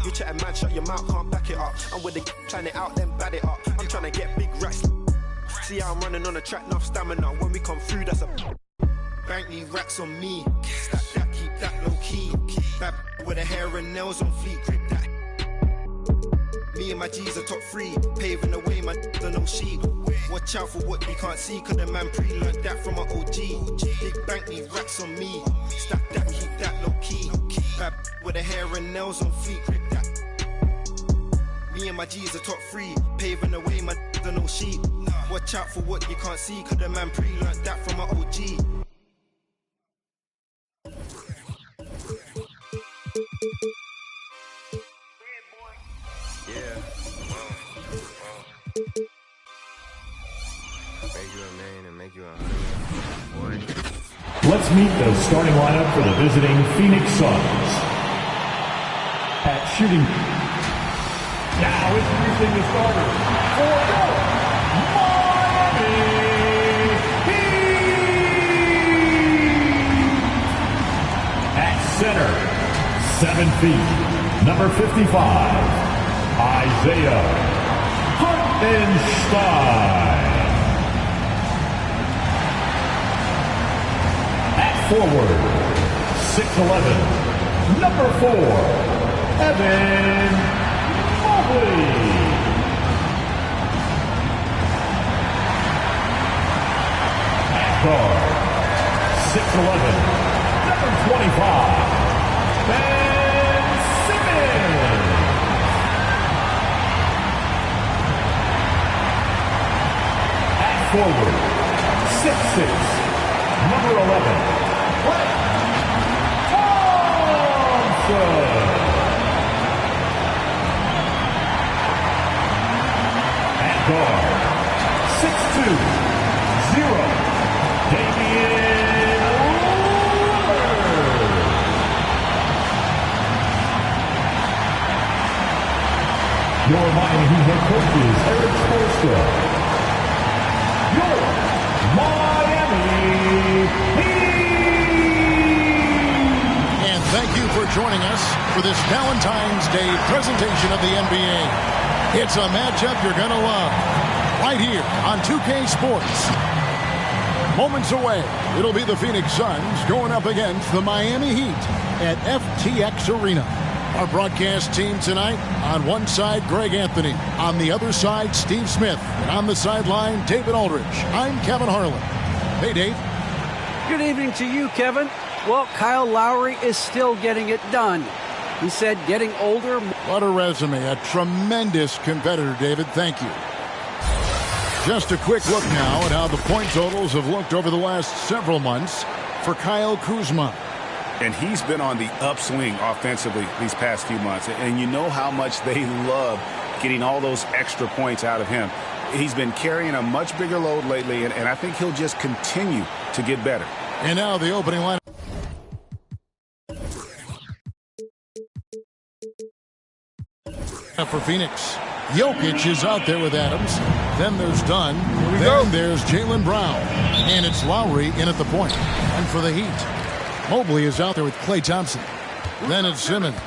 You chatting man, shut your mouth, can't back it up. I'm with the plan it out, then bad it up. I'm trying to get big racks. See how I'm running on the track, enough stamina. When we come through, that's a bank these racks on me. Stack that, keep that low key. Bad with the hair and nails on fleek. Grip that. Me and my G's are top 3, paving the way, man, no sheep. Watch out for what you can't see, cause the man pre-learned that from an OG. Big bank, these racks on me. Stack that, keep that low key. Bad with the hair and nails on fleek. Grip that. Me and my G's are top 3, paving the way, man, no sheep. Watch out for what you can't see, cause the man pre-learned that from an OG. Let's meet the starting lineup for the visiting Phoenix Suns. At shooting. Now introducing the starters for Miami Heat. At center, 7 feet, number 55, Isaiah Hartenstein. Forward, 6'11", number 4, Evan Mobley. At guard, 6'11", number 25, Ben Simmons. At forward, 6'6", number 11, at guard, 6'2", 0, Damian Lillard. Your Miami Heat head coach is Eric Spoelstra. Your Miami Heat. Thank you for joining us for this Valentine's Day presentation of the NBA. It's a matchup you're going to love right here on 2K Sports. Moments away, it'll be the Phoenix Suns going up against the Miami Heat at FTX Arena. Our broadcast team tonight, on one side, Greg Anthony. On the other side, Steve Smith. And on the sideline, David Aldridge. I'm Kevin Harlan. Hey, Dave. Good evening to you, Kevin. Well, Kyle Lowry is still getting it done. He said getting older. What a resume. A tremendous competitor, David. Thank you. Just a quick look now at how the point totals have looked over the last several months for Kyle Kuzma. And he's been on the upswing offensively these past few months. And you know how much they love getting all those extra points out of him. He's been carrying a much bigger load lately, and I think he'll just continue to get better. And now the opening line. For Phoenix, Jokic is out there with Adams. Then there's Dunn. Then there's Jaylen Brown. And it's Lowry in at the point. And for the Heat, Mobley is out there with Klay Thompson. Then it's Simmons.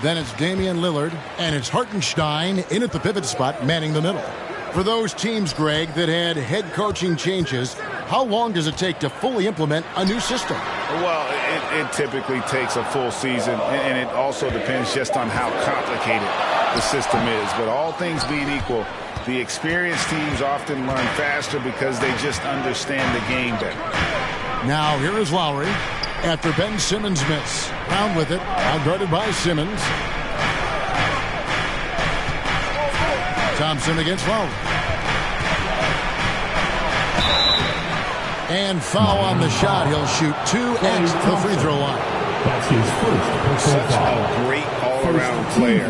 Then it's Damian Lillard. And it's Hartenstein in at the pivot spot, manning the middle. For those teams, Greg, that had head coaching changes, how long does it take to fully implement a new system? Well, it typically takes a full season, and it also depends just on how complicated the system is. But all things being equal, the experienced teams often learn faster because they just understand the game better. Now here is Lowry after Ben Simmons' miss. Brown with it, now guarded by Simmons. Thompson against Lowry. And foul on the shot. He'll shoot 2 at the free throw line. That's his first personal Such foul. a great all-around player,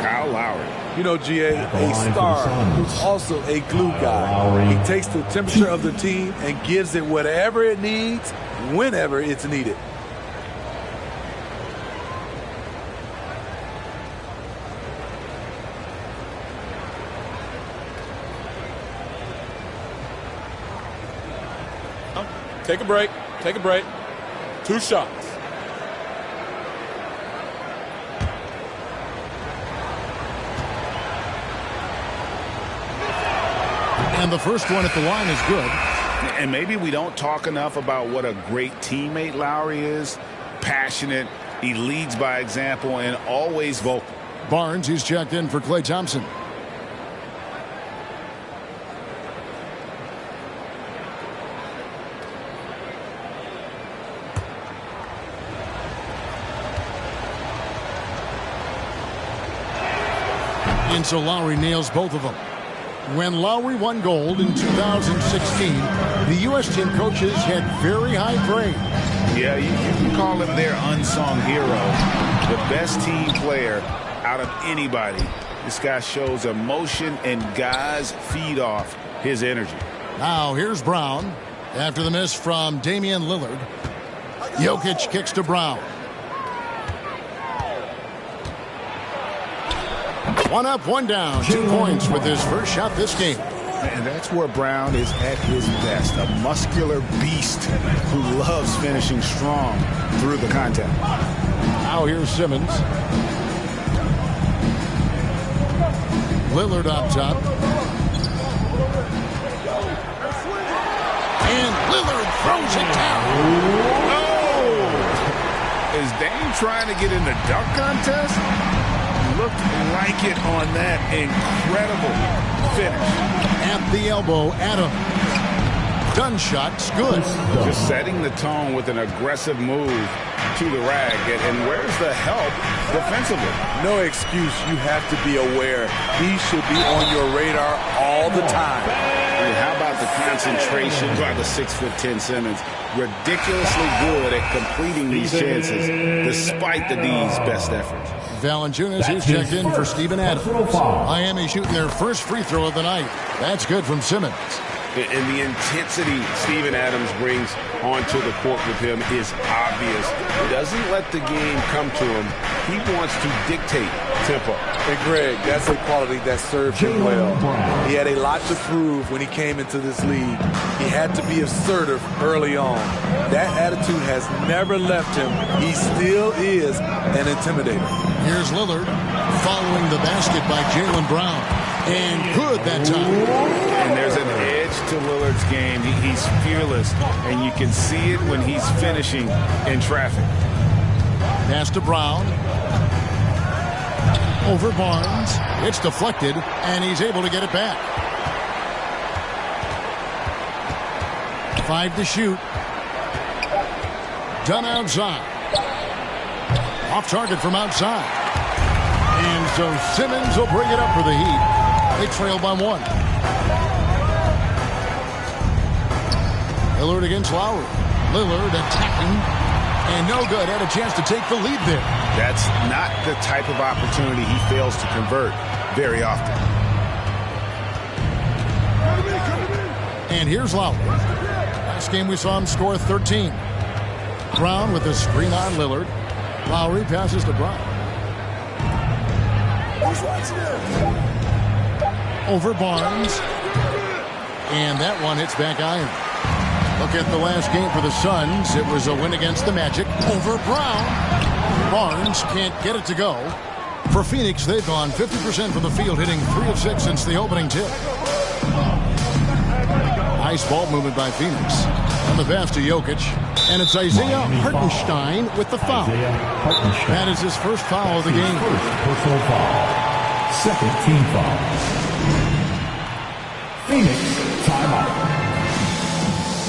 Kyle Lowry. You know, GA, a star who's also a glue guy. He takes the temperature of the team and gives it whatever it needs, whenever it's needed. Take a break. Take a break. 2 shots. And the first one at the line is good. And maybe we don't talk enough about what a great teammate Lowry is. Passionate, he leads by example, and always vocal. Barnes, he's checked in for Klay Thompson. And so Lowry nails both of them. When Lowry won gold in 2016, the U.S. team coaches had very high praise. Yeah, you can call him their unsung hero. The best team player out of anybody. This guy shows emotion, and guys feed off his energy. Now here's Brown. After the miss from Damian Lillard, Jokic kicks to Brown. One up, one down. 2 points with his first shot this game. And that's where Brown is at his best. A muscular beast who loves finishing strong through the contact. Now here's Simmons. Lillard up top. And Lillard throws it down. Oh! Is Dame trying to get in the dunk contest? Looked like it on that incredible finish. At the elbow, Adam. Done shot's good. Just setting the tone with an aggressive move to the rack. And where's the help defensively? No excuse. You have to be aware. He should be on your radar all the time. And how about the concentration by the 6'10" Simmons? Ridiculously good at completing these chances despite the D's best efforts. Valanciunas, he's checked in for Steven Adams. Miami shooting their first free throw of the night. That's good from Simmons. And the intensity Steven Adams brings onto the court with him is obvious. He doesn't let the game come to him. He wants to dictate tempo. And Greg, that's a quality that served him well. He had a lot to prove when he came into this league. He had to be assertive early on. That attitude has never left him. He still is an intimidator. Here's Lillard following the basket by Jaylen Brown. And good that time. And there's an edge to Lillard's game. He's fearless, and you can see it when he's finishing in traffic. Pass to Brown. Over Barnes. It's deflected, and he's able to get it back. 5 to shoot. Done outside. Off target from outside. And so Simmons will bring it up for the Heat. They trail by 1. Lillard against Lowry. Lillard attacking. And no good. Had a chance to take the lead there. That's not the type of opportunity he fails to convert very often. And here's Lowry. Last game we saw him score 13. Brown with a screen on Lillard. Lowry passes to Brown. Over Barnes. And that one hits back iron. Look at the last game for the Suns. It was a win against the Magic. Over Brown. Barnes can't get it to go. For Phoenix, they've gone 50% from the field, hitting 3 of 6 since the opening tip. Nice ball movement by Phoenix. On the pass to Jokic. And it's Isaiah Hartenstein with the foul. That is his first foul of the game. Personal foul. Second team foul. Phoenix timeout.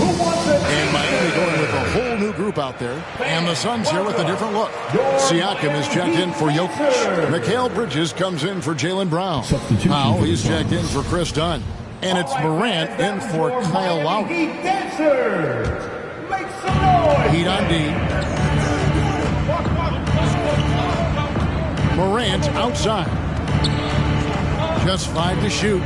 And Miami going with a whole new group out there. And the Suns here with a different look. Siakam is checked in for Jokic. Mikal Bridges comes in for Jaylen Brown. Now he's checked in for Chris Dunn. And it's Morant in for Kyle Lowry. Heat on D. Morant outside. Just 5 to shoot.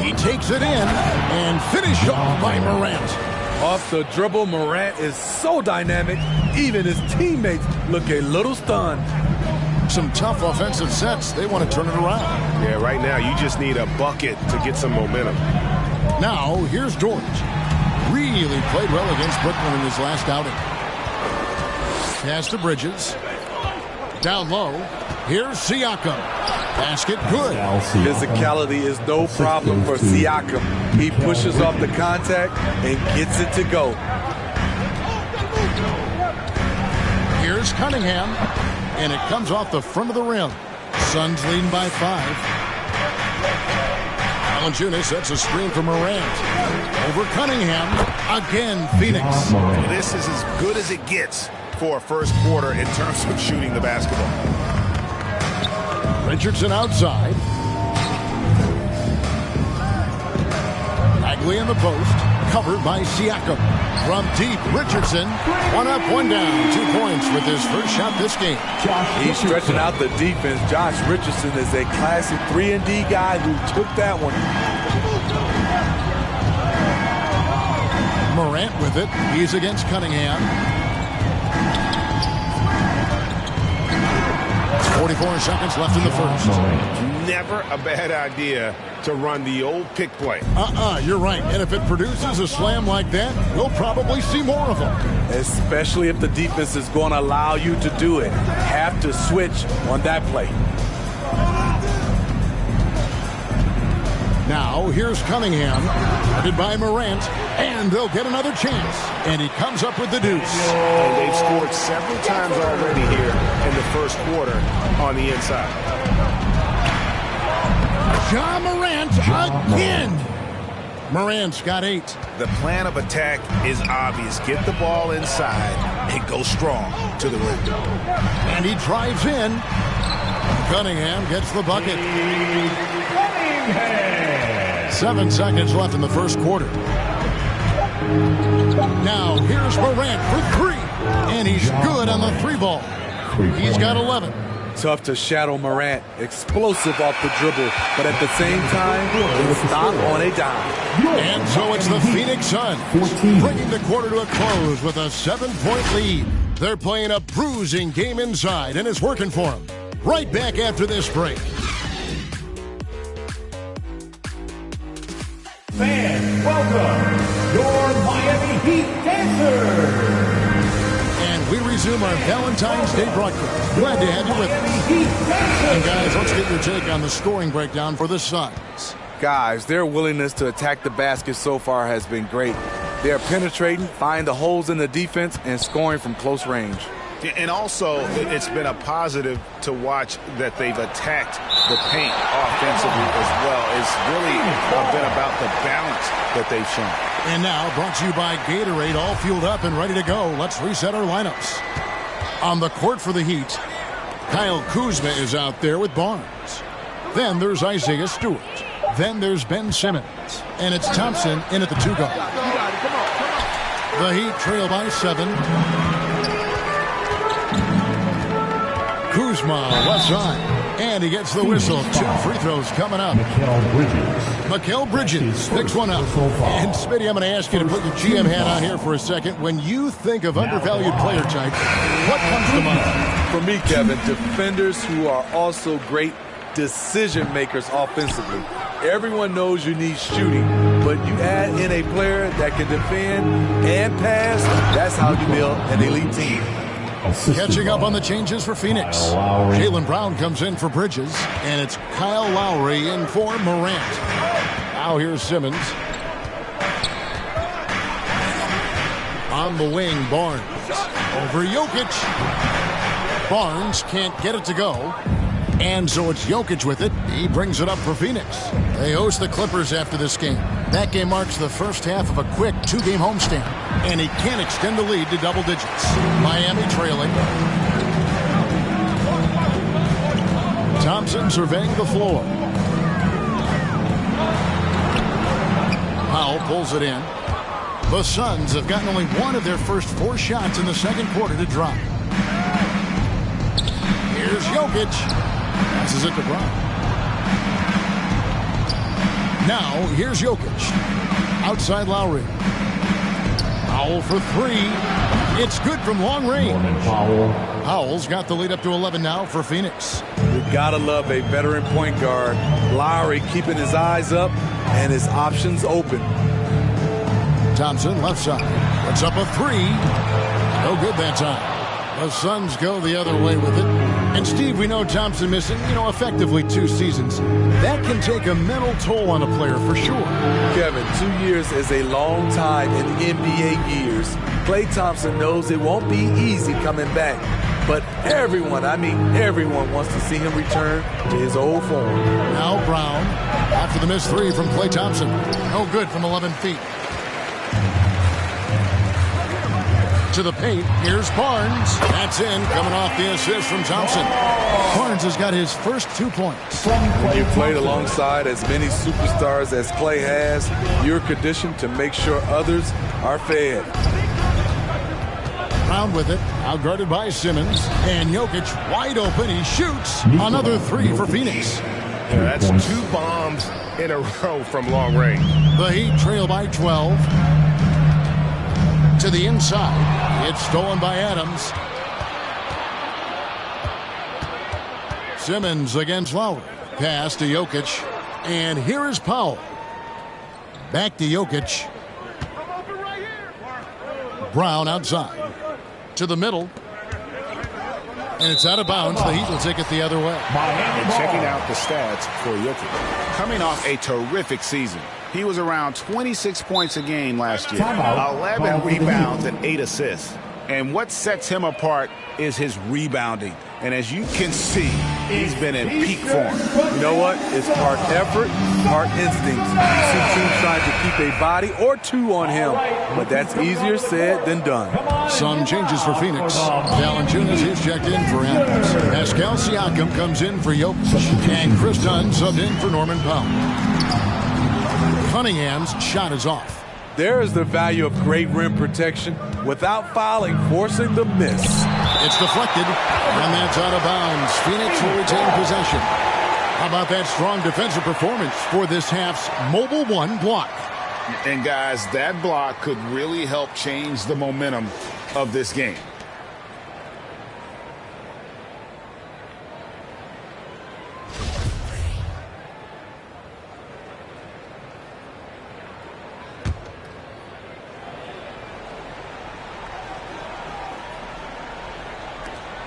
He takes it in and finished off by Morant. Off the dribble, Morant is so dynamic. Even his teammates look a little stunned. Some tough offensive sets. They want to turn it around. Yeah, right now you just need a bucket to get some momentum. Now, here's George. Really played well against Brooklyn in his last outing. Pass to Bridges. Down low. Here's Siakam. Basket good. Physicality is no problem for Siakam. He pushes off the contact and gets it to go. Here's Cunningham. And it comes off the front of the rim. Suns leading by 5. Valanciunas sets a screen for Morant. Over Cunningham. Again, Phoenix. This is as good as it gets for a first quarter in terms of shooting the basketball. Richardson outside. Bagley in the post. Covered by Siakam. From deep, Richardson. 1 up, 1 down. 2 points with his first shot this game. He's stretching out the defense. Josh Richardson is a classic 3-and-D guy who took that one. Morant with it. He's against Cunningham. 44 seconds left in the first. Never a bad idea to run the old pick play. You're right. And if it produces a slam like that, we'll probably see more of them. Especially if the defense is going to allow you to do it. Have to switch on that play. Now, here's Cunningham, guarded by Morant, and they'll get another chance. And he comes up with the deuce. And they've scored several times already here in the first quarter on the inside. Ja Morant again. Morant's got 8. The plan of attack is obvious. Get the ball inside and go strong to the rim. And he drives in. Cunningham gets the bucket. 7 seconds left in the first quarter. Now here's Morant for 3. And he's good on the 3-ball. He's got 11. Tough to shadow Morant. Explosive off the dribble. But at the same time, stop on a dime. And so it's the Phoenix Suns bringing the quarter to a close with a 7-point lead. They're playing a bruising game inside, and it's working for them. Right back after this break. Fans, welcome your Miami Heat dancers. And we resume our Valentine's Day broadcast. Glad to have you with us. And guys, let's get your take on the scoring breakdown for the Suns. Guys, their willingness to attack the basket so far has been great. They're penetrating, finding the holes in the defense, and scoring from close range. And also, it's been a positive to watch that they've attacked the paint offensively as well. It's really been about the balance that they've shown. And now, brought to you by Gatorade, all fueled up and ready to go. Let's reset our lineups. On the court for the Heat, Kyle Kuzma is out there with Barnes. Then there's Isaiah Stewart. Then there's Ben Simmons. And it's Thompson in at the 2 guard. The Heat trail by 7. Kuzma left side, and he gets the whistle. 2 free throws coming up. Mikal Bridges picks one up. And Smitty, I'm going to ask you to put your GM hat on here for a second. When you think of undervalued player types, what comes to mind? For me, Kevin, defenders who are also great decision makers offensively. Everyone knows you need shooting, but you add in a player that can defend and pass. That's how you build an elite team. Catching up on the changes for Phoenix. Jaylen Brown comes in for Bridges, and it's Kyle Lowry in for Morant. Now here's Simmons. On the wing, Barnes. Over Jokic. Barnes can't get it to go. And so it's Jokic with it. He brings it up for Phoenix. They host the Clippers after this game. That game marks the first half of a quick 2-game homestand. And he can't extend the lead to double digits. Miami trailing. Thompson surveying the floor. Powell pulls it in. The Suns have gotten only one of their first 4 shots in the second quarter to drop. Here's Jokic. Passes it to Brown. Now, here's Jokic. Outside Lowry. Powell for 3. It's good from long range. Powell's got the lead up to 11 now for Phoenix. You gotta love a veteran point guard. Lowry keeping his eyes up and his options open. Thompson left side. Puts up a 3. No good that time. The Suns go the other way with it. And Steve, we know Thompson missing, effectively 2 seasons. That can take a mental toll on a player for sure. Kevin, 2 years is a long time in NBA years. Klay Thompson knows it won't be easy coming back. But everyone wants to see him return to his old form. Now Brown, after the missed 3 from Klay Thompson. No good from 11 feet. To the paint, here's Barnes. That's in, coming off the assist from Thompson. Barnes has got his first 2 points. When you played alongside as many superstars as Klay has, you're conditioned to make sure others are fed. Brown with it, outguarded by Simmons. And Jokic wide open, he shoots. Another 3 for Phoenix. Yeah, that's 2 bombs in a row from long range. The Heat trail by 12. To the inside. It's stolen by Adams. Simmons against Lowry. Pass to Jokic. And here is Powell. Back to Jokic. Brown outside. To the middle. And it's out of bounds. The Heat will take it the other way. And checking out the stats for Jokic. Coming off a terrific season. He was around 26 points a game last year, 11 rebounds and 8 assists. And what sets him apart is his rebounding. And as you can see, he's been in peak form. You know what? It's part effort, part instincts. You see teams trying to keep a body or 2 on him, but that's easier said than done. Some changes for Phoenix. Valanciunas is checked in for Adams. Pascal Siakam comes in for Jokic. And Chris Dunn subbed in for Norman Powell. Cunningham's shot is off. There is the value of great rim protection without fouling, forcing the miss. It's deflected, and that's out of bounds. Phoenix will retain possession. How about that strong defensive performance for this half's Mobile 1 block? And guys, that block could really help change the momentum of this game.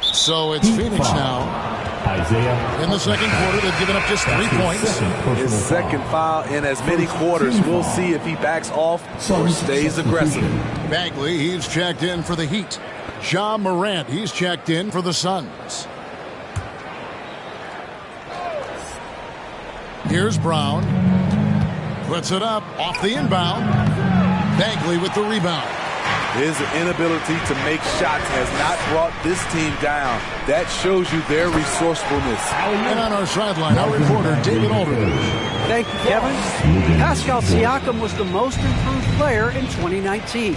So it's Phoenix now. In the second quarter, they've given up just 3 points. His second foul in as many quarters. We'll see if he backs off or stays aggressive. Bagley, he's checked in for the Heat. Ja Morant, he's checked in for the Suns. Here's Brown. Puts it up off the inbound. Bagley with the rebound. His inability to make shots has not brought this team down. That shows you their resourcefulness. And on our sideline, our reporter, David Aldridge. Thank you, Kevin. Pascal Siakam was the most improved player in 2019.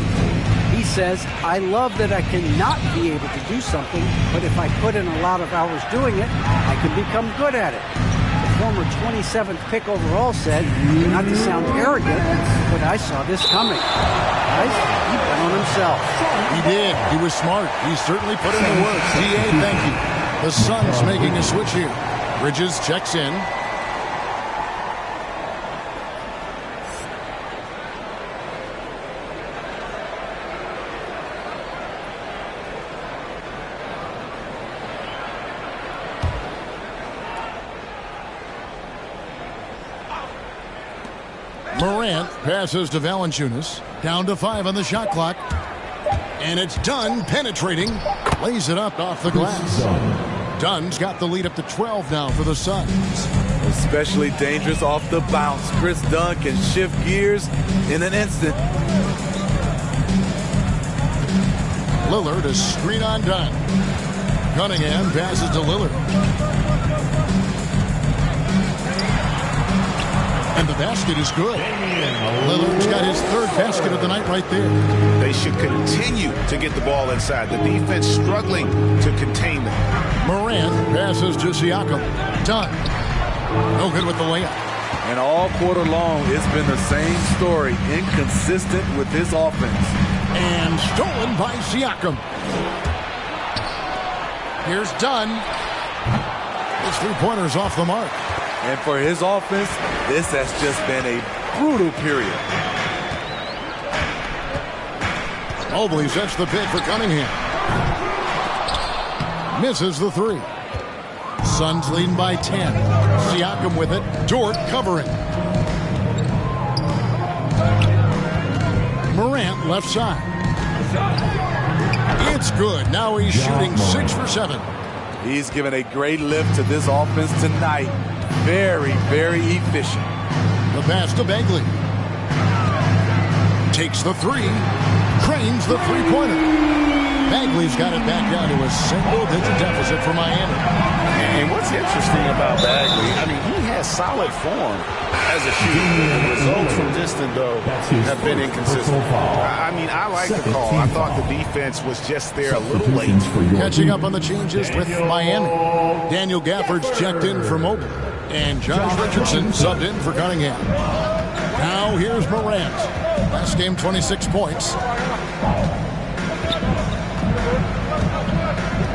He says, I love that I cannot be able to do something, but if I put in a lot of hours doing it, I can become good at it. The former 27th pick overall said, not to sound arrogant, but I saw this coming. Guys, he bet on himself. He did. He was smart. He certainly put in the work. DA, thank you. The Suns making a switch here. Bridges checks in. Morant passes to Valanciunas. Down to 5 on the shot clock. And it's Dunn penetrating. Lays it up off the glass. Dunn's got the lead up to 12 now for the Suns. Especially dangerous off the bounce. Chris Dunn can shift gears in an instant. Lillard is screen on Dunn. Cunningham passes to Lillard. And the basket is good. Lillard's got his 3rd basket of the night right there. They should continue to get the ball inside. The defense struggling to contain them. Morant passes to Siakam. Dunn. No good with the layup. And all quarter long, it's been the same story. Inconsistent with his offense. And stolen by Siakam. Here's Dunn. His 3-pointer's off the mark. And for his offense, this has just been a brutal period. Mobley sets the pick for Cunningham. Misses the 3. Suns leading by 10. Siakam with it. Dort covering. Morant left side. It's good. Now he's shooting 6 for 7. He's given a great lift to this offense tonight. Very, very efficient. The pass to Bagley. Takes the three. Cranes the three-pointer. Bagley's got it back down to a single-digit deficit for Miami. And what's interesting about Bagley, I mean, he has solid form as a shooter. The results from distance, though, have been inconsistent. I mean, I like the call. I thought the defense was just there a little late. Catching up on the changes with Miami. Daniel Gafford's checked in for Mobley. And Josh Richardson subbed in for Cunningham. Now here's Morant. Last game, 26 points.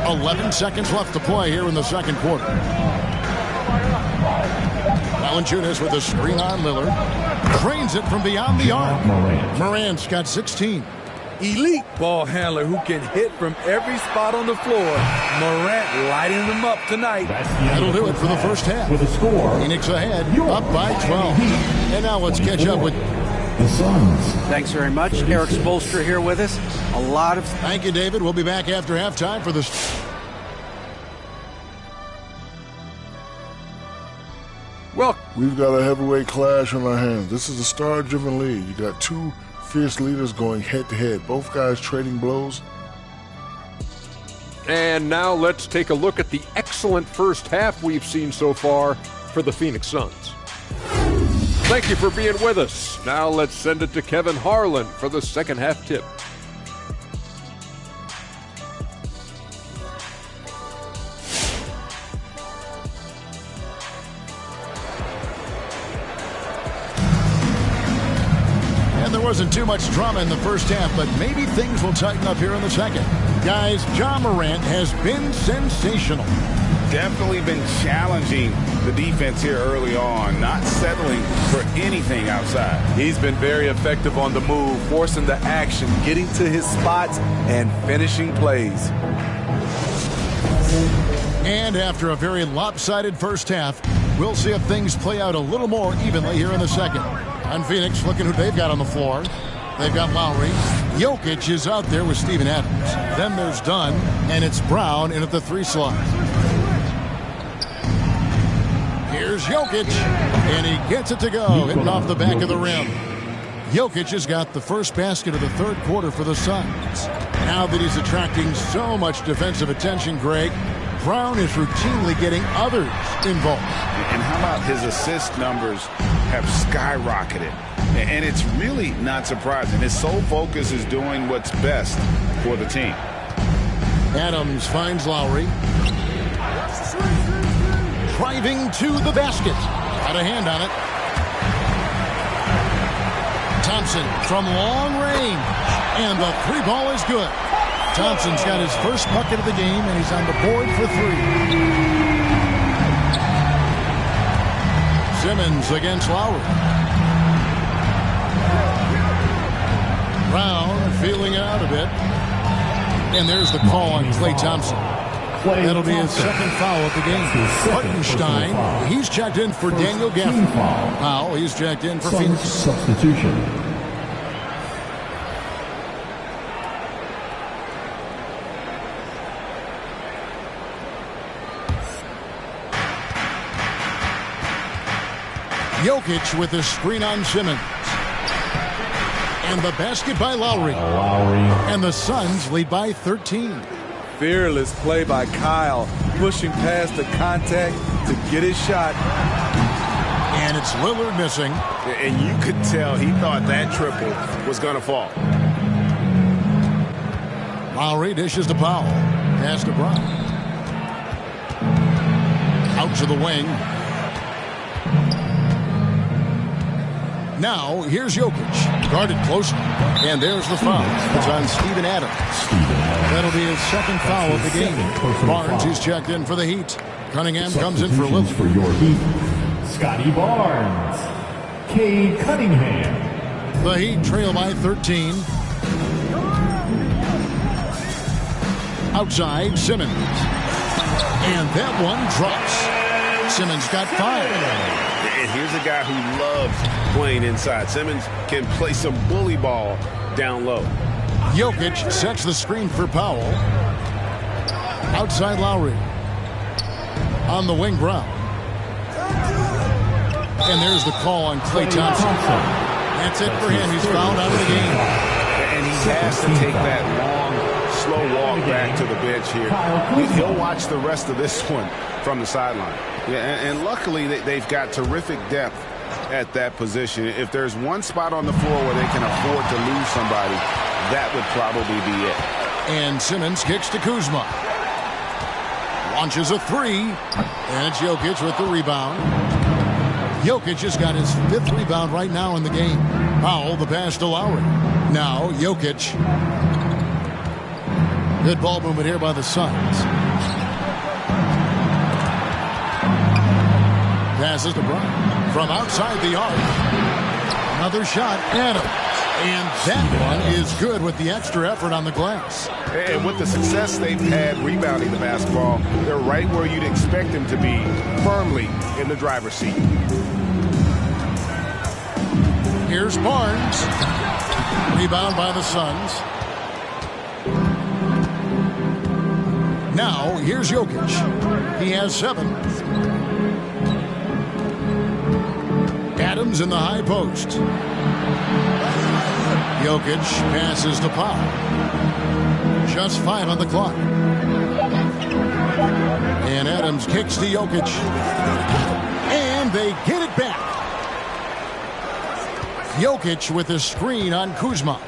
11 seconds left to play here in the second quarter. Valanciunas with a screen on Lillard. Cranes it from beyond the arc. Morant's got 16. Elite ball handler who can hit from every spot on the floor. Morant lighting them up tonight. That'll do it for the first half. With a score. Phoenix ahead, up by 12. And now let's catch up with the Suns. Thanks very much. Eric Spoelstra here with us. A lot of... Thank you, David. We'll be back after halftime for this. Well, we've got a heavyweight clash on our hands. This is a star-driven league. You got two fierce leaders going head-to-head. Both guys trading blows. And now let's take a look at the excellent first half we've seen so far for the Phoenix Suns. Thank you for being with us. Now let's send it to Kevin Harlan for the second half tip. And there wasn't too much drama in the first half, but maybe things will tighten up here in the second. Guys, Ja Morant has been sensational. Definitely been challenging the defense here early on, not settling for anything outside. He's been very effective on the move, forcing the action, getting to his spots, and finishing plays. And after a very lopsided first half, we'll see if things play out a little more evenly here in the second. On Phoenix, looking who they've got on the floor. They've got Lowry. Jokic is out there with Steven Adams. Then there's Dunn, and it's Brown in at the 3 slot. Here's Jokic, and he gets it to go, hitting off the back of the rim. Jokic has got the first basket of the third quarter for the Suns. Now that he's attracting so much defensive attention, Greg, Brown is routinely getting others involved. And how about his assist numbers have skyrocketed? And it's really not surprising. His sole focus is doing what's best for the team. Adams finds Lowry. Driving to the basket. Got a hand on it. Thompson from long range. And the 3 ball is good. Thompson's got his first bucket of the game, and he's on the board for 3. Simmons against Lowry. Brown feeling it out a bit. And there's the call on Klay Thompson. That'll be his second foul of the game. Hartenstein, he's checked in for Daniel Gafford. Powell, he's checked in for Phoenix. Substitution. Jokic with a screen on Simmons. And the basket by Lowry. And the Suns lead by 13. Fearless play by Kyle, pushing past the contact to get his shot. And it's Lillard missing. And you could tell he thought that triple was going to fall. Lowry dishes to Powell. Pass to Brown. Out to the wing. Now, here's Jokic. Guarded closely. And there's the foul. It's on Steven Adams. That'll be his second foul of the game. Barnes, he's checked in for the Heat. Cunningham comes in for Lillard. For your Heat, Scotty Barnes. Cade Cunningham. The Heat trail by 13. Outside, Simmons. And that one drops. Simmons got 5. And here's a guy who loves playing inside. Simmons can play some bully ball down low. Jokic sets the screen for Powell. Outside Lowry. On the wing, Brown. And there's the call on Klay Thompson. That's it for him. He's fouled out of the game. And he has to take that long, slow walk back to the bench here. He'll watch the rest of this one from the sideline. Yeah, and luckily they've got terrific depth at that position. If there's one spot on the floor where they can afford to lose somebody, that would probably be it. And Simmons kicks to Kuzma. Launches a 3. And it's Jokic with the rebound. Jokic has got his 5th rebound right now in the game. Powell, the pass to Lowry. Now, Jokic. Good ball movement here by the Suns. Passes to Bryant. From outside the arc. Another shot. Adams. And that one is good with the extra effort on the glass. And with the success they've had rebounding the basketball, they're right where you'd expect them to be, firmly in the driver's seat. Here's Barnes. Rebound by the Suns. Now, here's Jokic. He has 7. Adams in the high post. Jokic passes to Powell. Just 5 on the clock. And Adams kicks to Jokic. And they get it back. Jokic with a screen on Kuzma.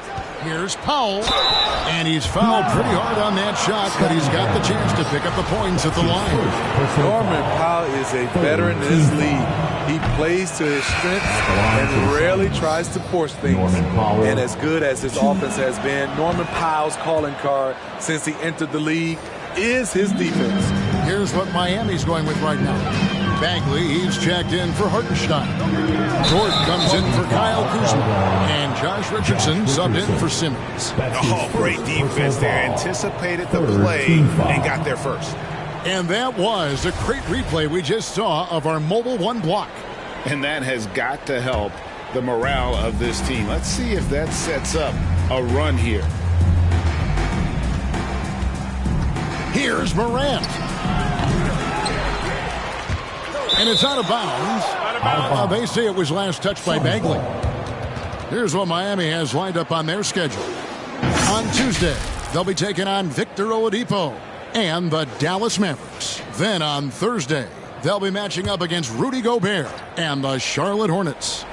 Here's Powell. And he's fouled pretty hard on that shot, but he's got the chance to pick up the points at the line. Norman Powell is a veteran in this league. He plays to his strengths and rarely tries to force things. And as good as his offense has been, Norman Powell's calling card since he entered the league is his defense. Here's what Miami's going with right now. Bagley, he's checked in for Hartenstein. Gordon comes in for Kyle Kuzma. And Josh Richardson subbed in for Simmons. Oh, great defense there. Anticipated the play and got there first. And that was a great replay we just saw of our mobile 1 block. And that has got to help the morale of this team. Let's see if that sets up a run here. Here's Morant. And it's out of bounds. They say it was last touched by Bagley. Here's what Miami has lined up on their schedule. On Tuesday, they'll be taking on Victor Oladipo and the Dallas Mavericks. Then on Thursday, they'll be matching up against Rudy Gobert and the Charlotte Hornets.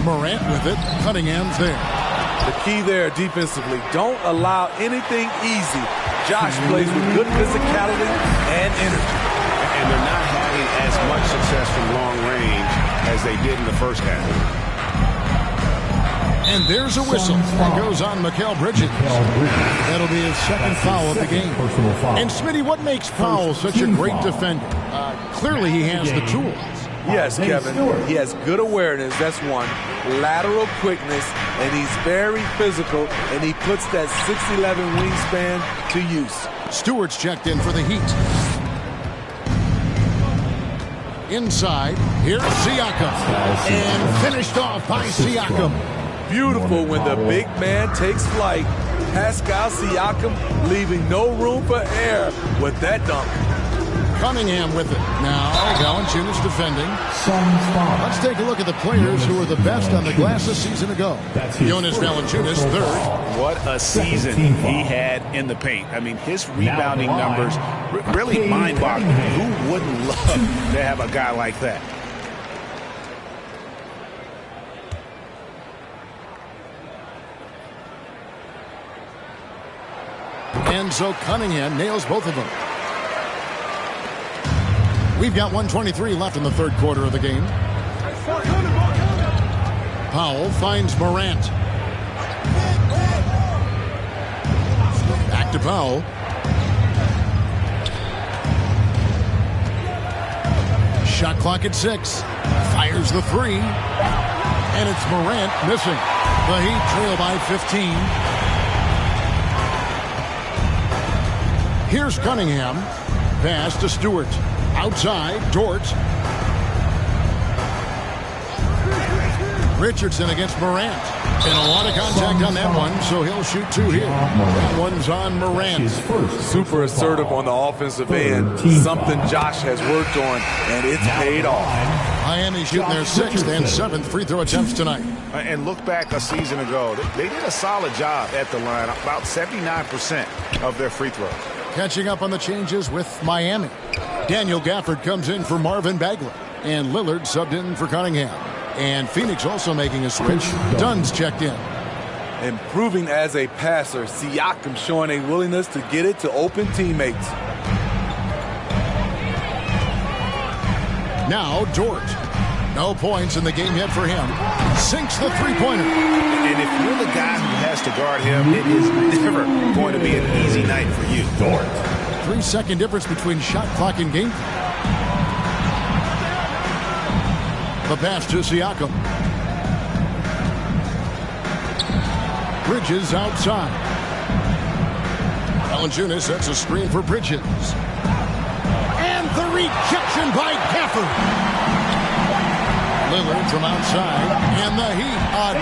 Morant with it. Cunningham's there. The key there defensively, don't allow anything easy. Josh plays with good physicality and energy. And they're not having as much success from long range as they did in the first half. And there's a whistle that goes on Mikal Bridges. That'll be his 2nd foul of the game. And Smitty, what makes Powell such a great defender? Clearly he has the tools. Yes, Kevin. He has good awareness, that's one. Lateral quickness, and he's very physical, and he puts that 6'11" wingspan to use. Stewart's checked in for the Heat. Inside, here's Siakam. And finished off by Siakam. Beautiful when the big man takes flight. Pascal Siakam leaving no room for error with that dunk. Cunningham with it. Now, Valanciunas defending. Let's take a look at the players who were the best on the glass a season ago. Jonas Valanciunas, 3rd. What a season he had in the paint. I mean, his rebounding numbers really mind-boggling. Who wouldn't love to have a guy like that? And so Cunningham nails both of them. We've got 1:23 left in the 3rd quarter of the game. Powell finds Morant. Back to Powell. Shot clock at 6. Fires the 3. And it's Morant missing. The Heat trail by 15. Here's Cunningham. Pass to Stewart. Outside, Dort. Richardson against Morant. And a lot of contact on that one, so he'll shoot 2 here. That one's on Morant. Super assertive on the offensive end. Something Josh has worked on, and it's paid off. Miami shooting their 6th and 7th free throw attempts tonight. And look back a season ago. They did a solid job at the line. About 79% of their free throws. Catching up on the changes with Miami. Daniel Gafford comes in for Marvin Bagley. And Lillard subbed in for Cunningham. And Phoenix also making a switch. Dunn's checked in. Improving as a passer, Siakam showing a willingness to get it to open teammates. Now Dort. No points in the game yet for him. Sinks the three-pointer. And if you're the guy who has to guard him, it is never going to be an easy night for you. Dort. 3-second difference between shot clock and game clock. The pass to Siakam. Bridges outside. Valanciunas sets a screen for Bridges. And the rejection by Gafford. Lillard from outside. And the Heat,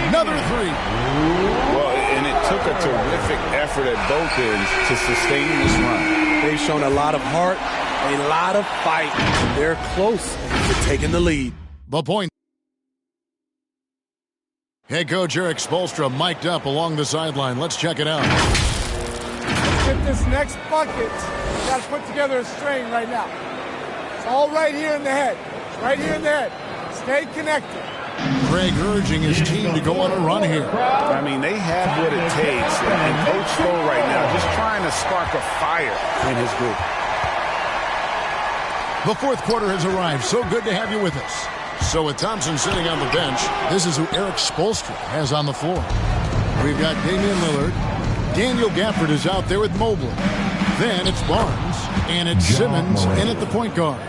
another 3. Well, and it took a terrific effort at both ends to sustain this run. They've shown a lot of heart, a lot of fight. They're close to taking the lead. The point. Head coach Eric Spoelstra mic'd up along the sideline. Let's check it out. Get this next bucket. You got to put together a string right now. It's all right here in the head. Right here in the head. Stay connected. Craig urging his team to go on a run here. I mean, they have what it takes. And Coach Spo right now just trying to spark a fire in his group. The fourth quarter has arrived. So good to have you with us. So with Thompson sitting on the bench, this is who Eric Spoelstra has on the floor. We've got Damian Lillard. Daniel Gafford is out there with Mobley. Then it's Barnes. And it's Simmons in at the point guard.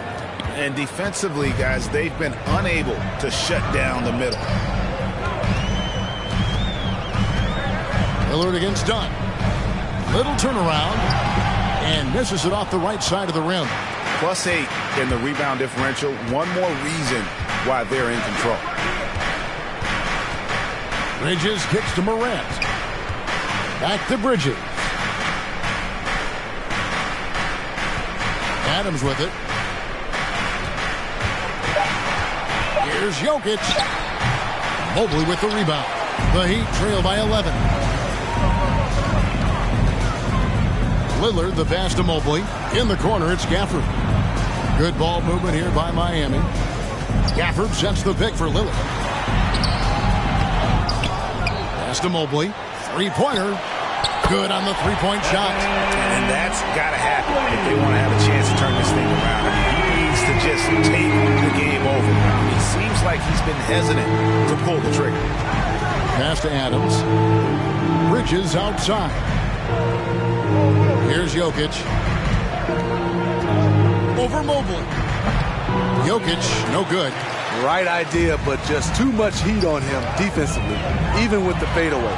And defensively, guys, they've been unable to shut down the middle. Lillard against Dunn. Little turnaround. And misses it off the right side of the rim. +8 in the rebound differential. One more reason why they're in control. Bridges kicks to Morant. Back to Bridges. Adams with it. Here's Jokic. Mobley with the rebound. The Heat trail by 11. Lillard, the pass to Mobley. In the corner, it's Gafford. Good ball movement here by Miami. Gafford sets the pick for Lillard. Pass to Mobley. Three-pointer. Good on the three-point shot. And that's got to happen if they want to have a chance to turn this thing around. I mean, he needs to just take the game over. It seems like he's been hesitant to pull the trigger. Pass to Adams. Bridges outside. Here's Jokic. Over Mobley. Jokic, no good. Right idea, but just too much heat on him defensively, even with the fadeaway.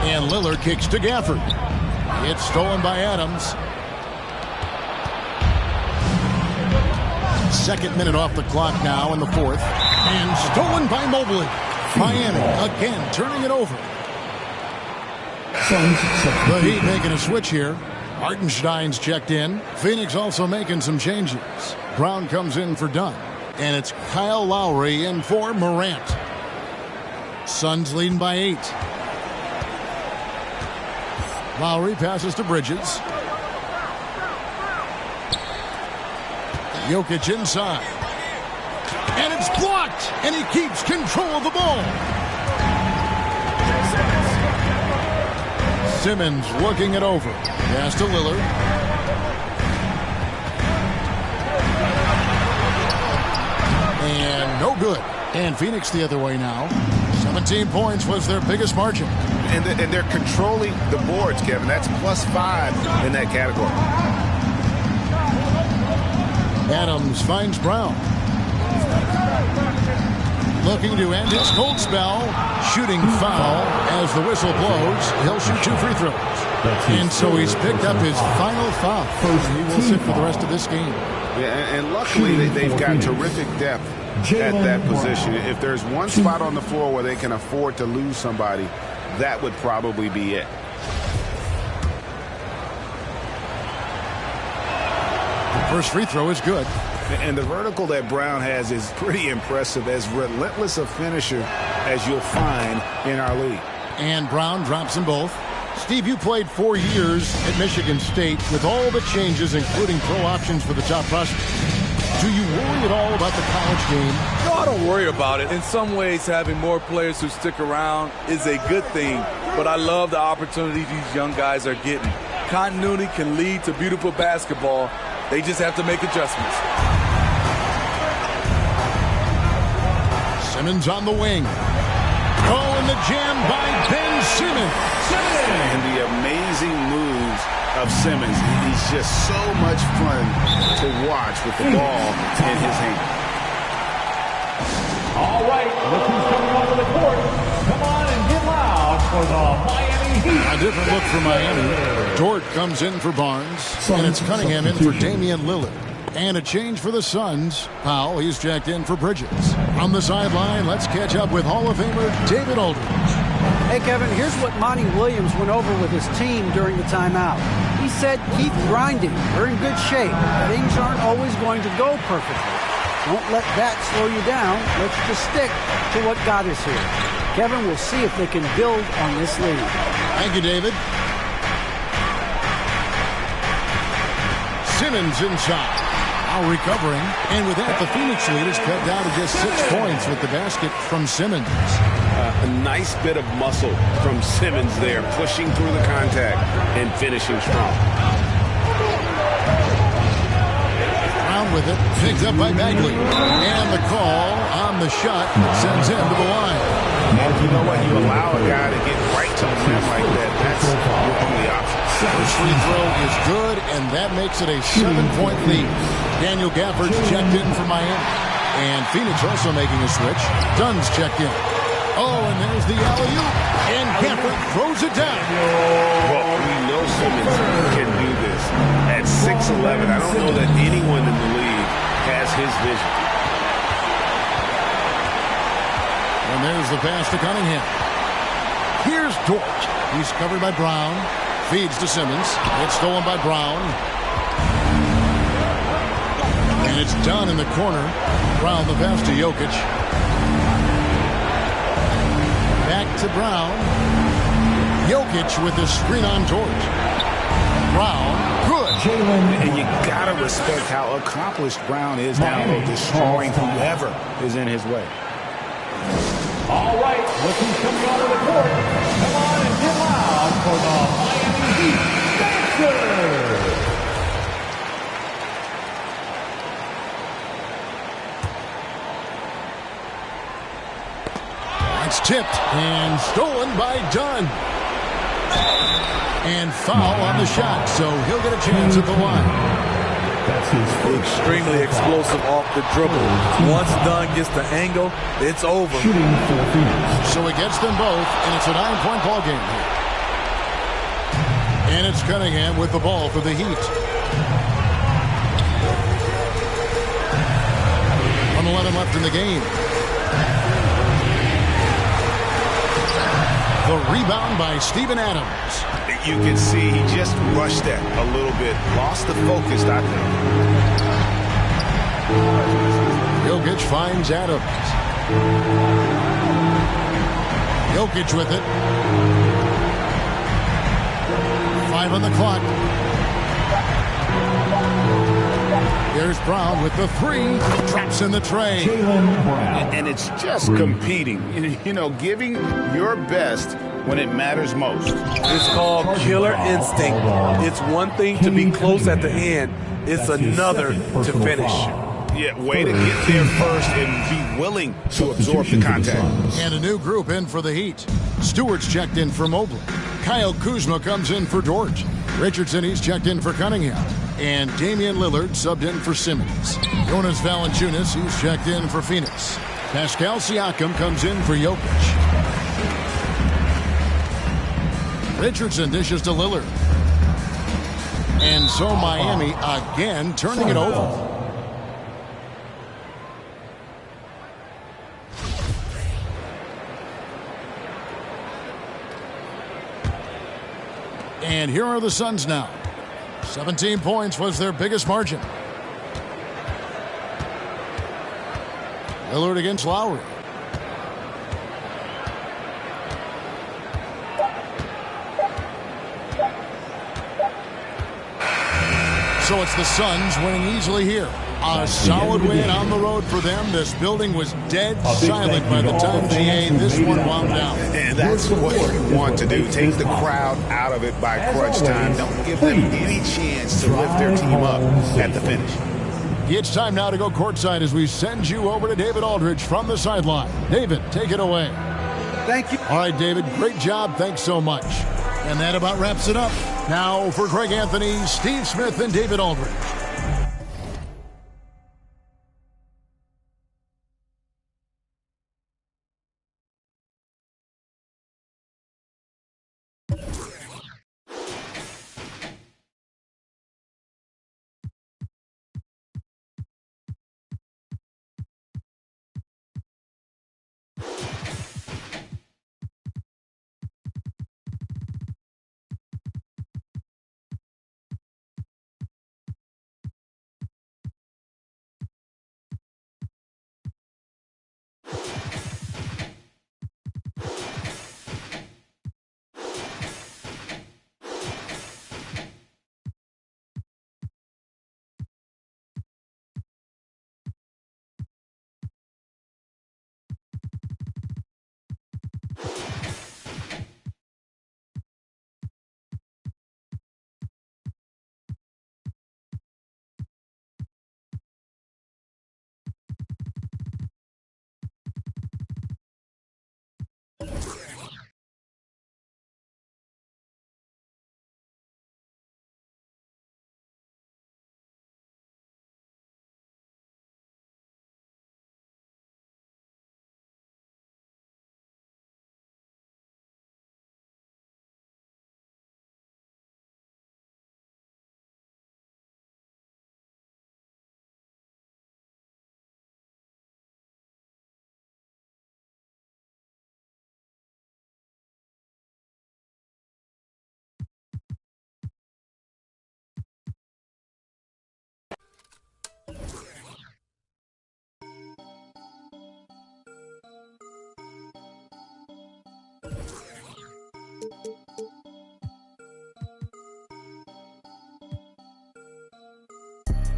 And Lillard kicks to Gafford. It's stolen by Adams. Second minute off the clock now in the fourth. And stolen by Mobley. Miami again turning it over. The Heat making a switch here. Hartenstein's checked in. Phoenix also making some changes. Brown comes in for Dunn. And it's Kyle Lowry in for Morant. Suns leading by 8. Lowry passes to Bridges. Jokic inside. And it's blocked. And he keeps control of the ball. Simmons working it over. Pass to Lillard. And no good. And Phoenix the other way now. 17 points was their biggest margin. And they're controlling the boards, Kevin. That's +5 in that category. Adams finds Brown. looking to end his cold spell. Shooting foul as the whistle blows. He'll shoot 2 free throws. And so he's picked up his final foul. He will sit for the rest of this game. Yeah, and luckily they've got terrific depth at that position. If there's one spot on the floor where they can afford to lose somebody, that would probably be it. The first free throw is good. And the vertical that Brown has is pretty impressive, as relentless a finisher as you'll find in our league. And Brown drops them both. Steve, you played 4 years at Michigan State with all the changes, including pro options for the top prospects. Do you worry at all about the college game? No, I don't worry about it. In some ways, having more players who stick around is a good thing, but I love the opportunities these young guys are getting. Continuity can lead to beautiful basketball. They just have to make adjustments. Simmons on the wing. Oh, and the jam by Ben Simmons. And the amazing moves of Simmons. He's just so much fun to watch with the ball in his hand. All right, look who's coming onto the court. Come on and get loud for the Miami Heat. A different look for Miami. Dort comes in for Barnes, and it's Cunningham in for Damian Lillard. And a change for the Suns. Powell, he's checked in for Bridges. From the sideline, let's catch up with Hall of Famer David Aldridge. Hey, Kevin, here's what Monty Williams went over with his team during the timeout. He said, keep grinding. We're in good shape. Things aren't always going to go perfectly. Don't let that slow you down. Let's just stick to what got us here. Kevin, we'll see if they can build on this lead. Thank you, David. Simmons inside. Now recovering. And with that, the Phoenix lead is cut down to just 6 points with the basket from Simmons. A nice bit of muscle from Simmons there, pushing through the contact and finishing strong. Brown with it, picked up by Bagley. And the call on the shot sends him to the line. And you know what? You allow a guy to get right to the rim like that. That's your only option. First free throw is good, and that makes it a 7-point lead. Daniel Gafford's checked in for Miami. And Phoenix also making a switch. Dunn's checked in. Oh, and there's the alley-oop. And Gafford throws it down. Well, we know Simmons can do this. At 6'11", I don't know that anyone in the league has his vision. And there's the pass to Cunningham. Here's Dort. He's covered by Brown. Feeds to Simmons. It's stolen by Brown. And it's done in the corner. Brown the pass to Jokic. Back to Brown. Jokic with the screen on Dort. Brown, good. And you gotta respect how accomplished Brown is down low, destroying whoever is in his way. All right, look who's coming onto the court. Come on and get loud for the Miami Heat Dancers. It's tipped and stolen by Dunn. And foul on the shot, so he'll get a chance at the line. Extremely explosive off the dribble. Once Dunn gets the angle, it's over. So he gets them both, and it's a 9-point ball game here. And it's Cunningham with the ball for the Heat. 1:11 left in the game. The rebound by Steven Adams. You can see he just rushed that a little bit. Lost the focus, I think. Jokic finds Adams. Jokic with it. 5 on the clock. There's Brown with the 3. Drops in the tray. And it's just competing. You know, giving your best when it matters most. It's called killer instinct. It's one thing to be close at the end. It's another to finish. Yeah, way to get there first and be willing to absorb the contact. And a new group in for the Heat. Stewart's checked in for Mobley. Kyle Kuzma comes in for Dort. Richardson, he's checked in for Cunningham. And Damian Lillard subbed in for Simmons. Jonas Valanciunas, he's checked in for Phoenix. Pascal Siakam comes in for Jokic. Richardson dishes to Lillard. And so Miami again turning it over. And here are the Suns now. 17 points was their biggest margin. Lillard against Lowry. So it's the Suns winning easily here. A solid win on the road for them. This building was dead silent by the time GA this one wound down. And that's what you want to do. Take the crowd out of it by crunch time. Don't give them any chance to lift their team up at the finish. It's time now to go courtside as we send you over to David Aldridge from the sideline. David, take it away. Thank you. All right, David, great job. Thanks so much. And that about wraps it up. Now for Greg Anthony, Steve Smith, and David Aldridge.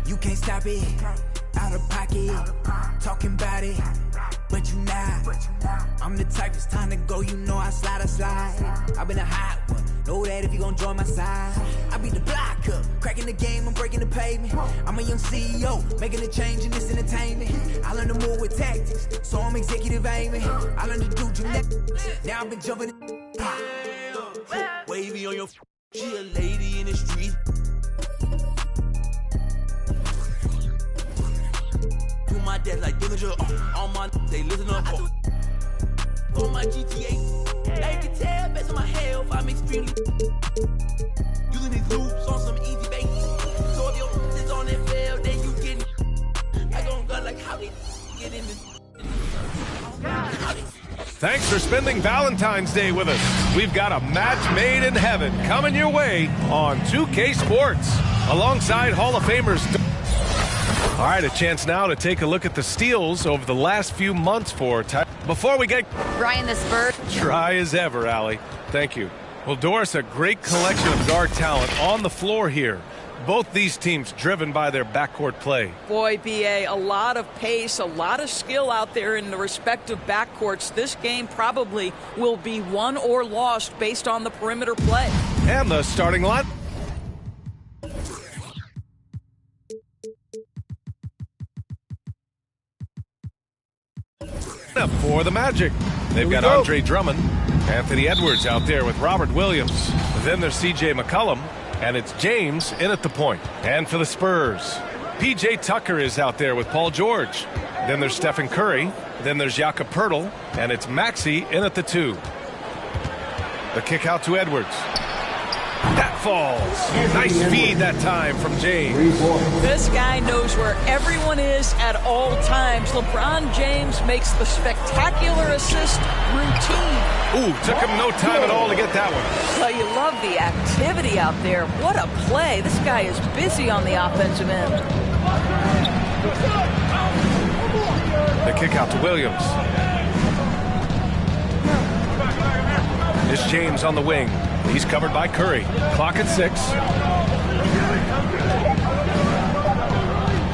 You can't stop it, out of pocket, talking about it, but you not. I'm the type, it's time to go, you know I slide. I've been a hot one, know that if you gon' join my side. I be the block up, cracking the game, I'm breaking the pavement. I'm a young CEO, making a change in this entertainment. I learned to move with tactics, so I'm executive aiming. I learned to do gymnastics, now I've been jumping. Wavy on your she a lady in the street. My dad like Dillinger, all my they listen up. For my GTA, now you can tell based on my health, I'm extremely using these loops on some easy bait. So if your is on that fail, then you get it. I gon' go like how they get in this. Thanks for spending Valentine's Day with us. We've got a match made in heaven coming your way on 2K Sports alongside Hall of Famers. All right, a chance now to take a look at the steals over the last few months for Ty. Before we get Brian the Spurs. Dry as ever, Allie. Thank you. Well, Doris, a great collection of guard talent on the floor here. Both these teams driven by their backcourt play. Boy, BA, a lot of pace, a lot of skill out there in the respective backcourts. This game probably will be won or lost based on the perimeter play. And the starting line. For the Magic, they've got Andre Drummond, Anthony Edwards out there with Robert Williams. Then there's C.J. McCollum, and it's James in at the point. And for the Spurs, P.J. Tucker is out there with Paul George. Then there's Stephen Curry. Then there's Jakob Poeltl. And it's Maxey in at the 2. The kick out to Edwards. That falls. Nice feed that time from James. This guy knows where everyone is at all times. LeBron James makes the spectacular assist routine. Ooh, took him no time at all to get that one. Well, you love the activity out there. What a play. This guy is busy on the offensive end. The kick out to Williams. It's James on the wing. He's covered by Curry. Clock at 6.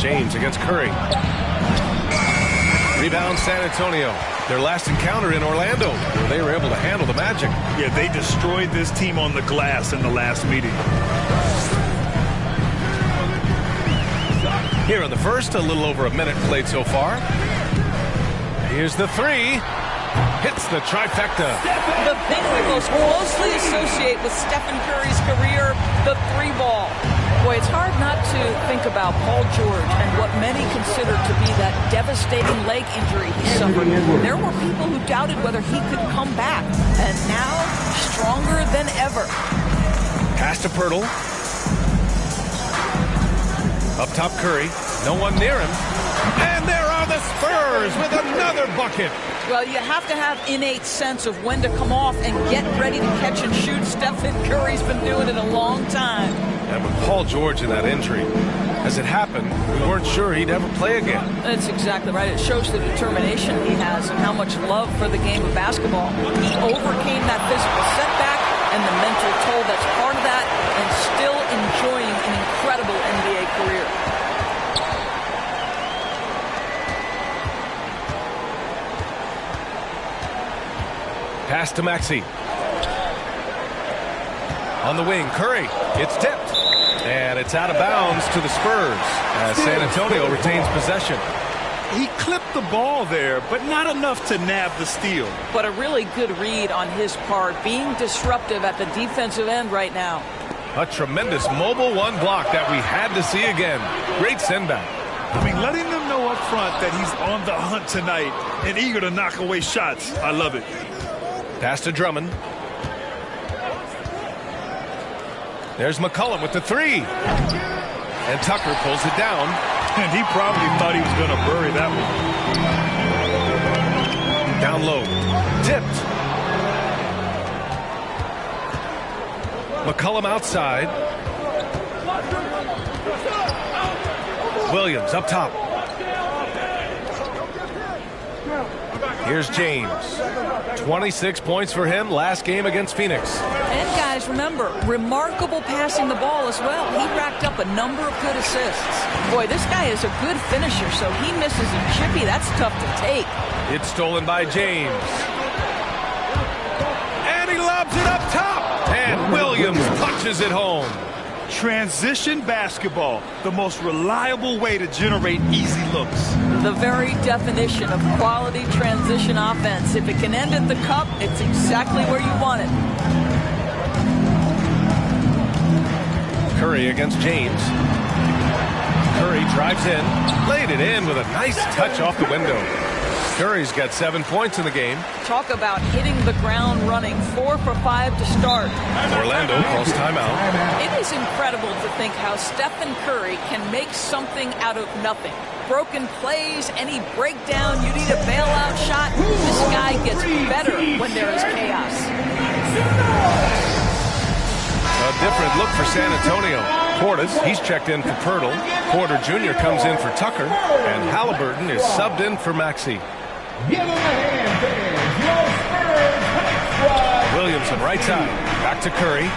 James against Curry. Rebound San Antonio. Their last encounter in Orlando, where they were able to handle the Magic. Yeah, they destroyed this team on the glass in the last meeting. Here in the first, a little over a minute played so far. Here's the 3. Hits the trifecta. The thing we most closely associate with Stephen Curry's career, the 3-ball. Boy, it's hard not to think about Paul George and what many consider to be that devastating leg injury he suffered. There were people who doubted whether he could come back, and now stronger than ever. Pass to Poeltl. Up top Curry. No one near him. And there are the Spurs with another bucket. Well, you have to have innate sense of when to come off and get ready to catch and shoot. Stephen Curry's been doing it a long time. And with Paul George in that injury, as it happened, we weren't sure he'd ever play again. That's exactly right. It shows the determination he has and how much love for the game of basketball. He overcame that physical setback and the mental toll that's part of that, and still enjoying an incredible NBA career. Pass to Maxey. On the wing, Curry. It's tipped. And it's out of bounds to the Spurs as San Antonio retains possession. He clipped the ball there, but not enough to nab the steal. But a really good read on his part, being disruptive at the defensive end right now. A tremendous mobile 1 block that we had to see again. Great send back. I mean, letting them know up front that he's on the hunt tonight and eager to knock away shots. I love it. Pass to Drummond. There's McCollum with the 3. And Tucker pulls it down. And he probably thought he was going to bury that one. Down low. Tipped. McCollum outside. Williams up top. Here's James. 26 points for him last game against Phoenix. And guys, remember, remarkable passing the ball as well. He racked up a number of good assists. Boy, this guy is a good finisher, so he misses a chippy. That's tough to take. It's stolen by James. And he lobs it up top. And Williams punches it home. Transition basketball, the most reliable way to generate easy looks. The very definition of quality transition offense. If it can end at the cup, it's exactly where you want it. Curry against James. Curry drives in, laid it in with a nice touch off the window. Curry's got 7 points in the game. Talk about hitting the ground running. 4 for 5 to start. Orlando calls timeout. It is incredible to think how Stephen Curry can make something out of nothing. Broken plays, any breakdown, you need a bailout shot. This guy gets better when there is chaos. A different look for San Antonio. Portis, he's checked in for Poeltl. Porter Jr. comes in for Tucker. And Halliburton is subbed in for Maxey. Give him a hand, fans. Williamson right side. Back to Curry.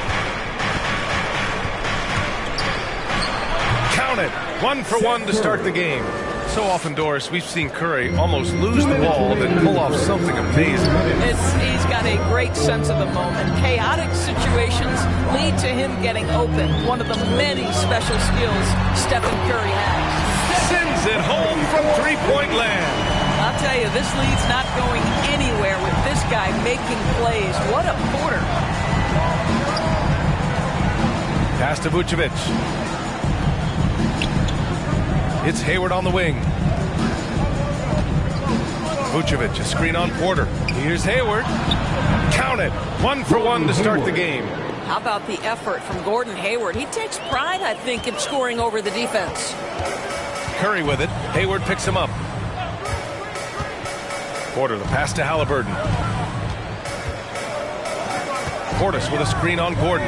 Count it. 1 for 1 to start the game. So often, Doris, we've seen Curry almost lose the ball, then pull off something amazing. He's got a great sense of the moment. Chaotic situations lead to him getting open. One of the many special skills Stephen Curry has. Sends it home from three-point land. I'll tell you, this lead's not going anywhere with this guy making plays. What a quarter. Pass to Vucevic. It's Hayward on the wing. Vucevic, a screen on Porter. Here's Hayward. Count it. 1 for 1 to start the game. How about the effort from Gordon Hayward? He takes pride, I think, in scoring over the defense. Curry with it. Hayward picks him up. Porter, the pass to Halliburton. Portis with a screen on Gordon.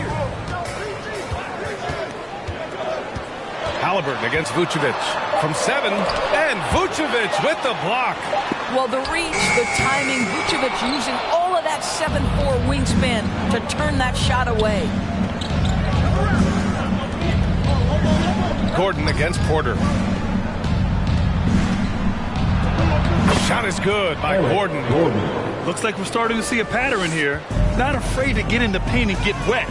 Halliburton against Vucevic. From 7, and Vucevic with the block. Well, the reach, the timing, Vucevic using all of that 7'4" wingspan to turn that shot away. Gordon against Porter. Shot is good by Gordon. Looks like we're starting to see a pattern here. Not afraid to get in the paint and get wet.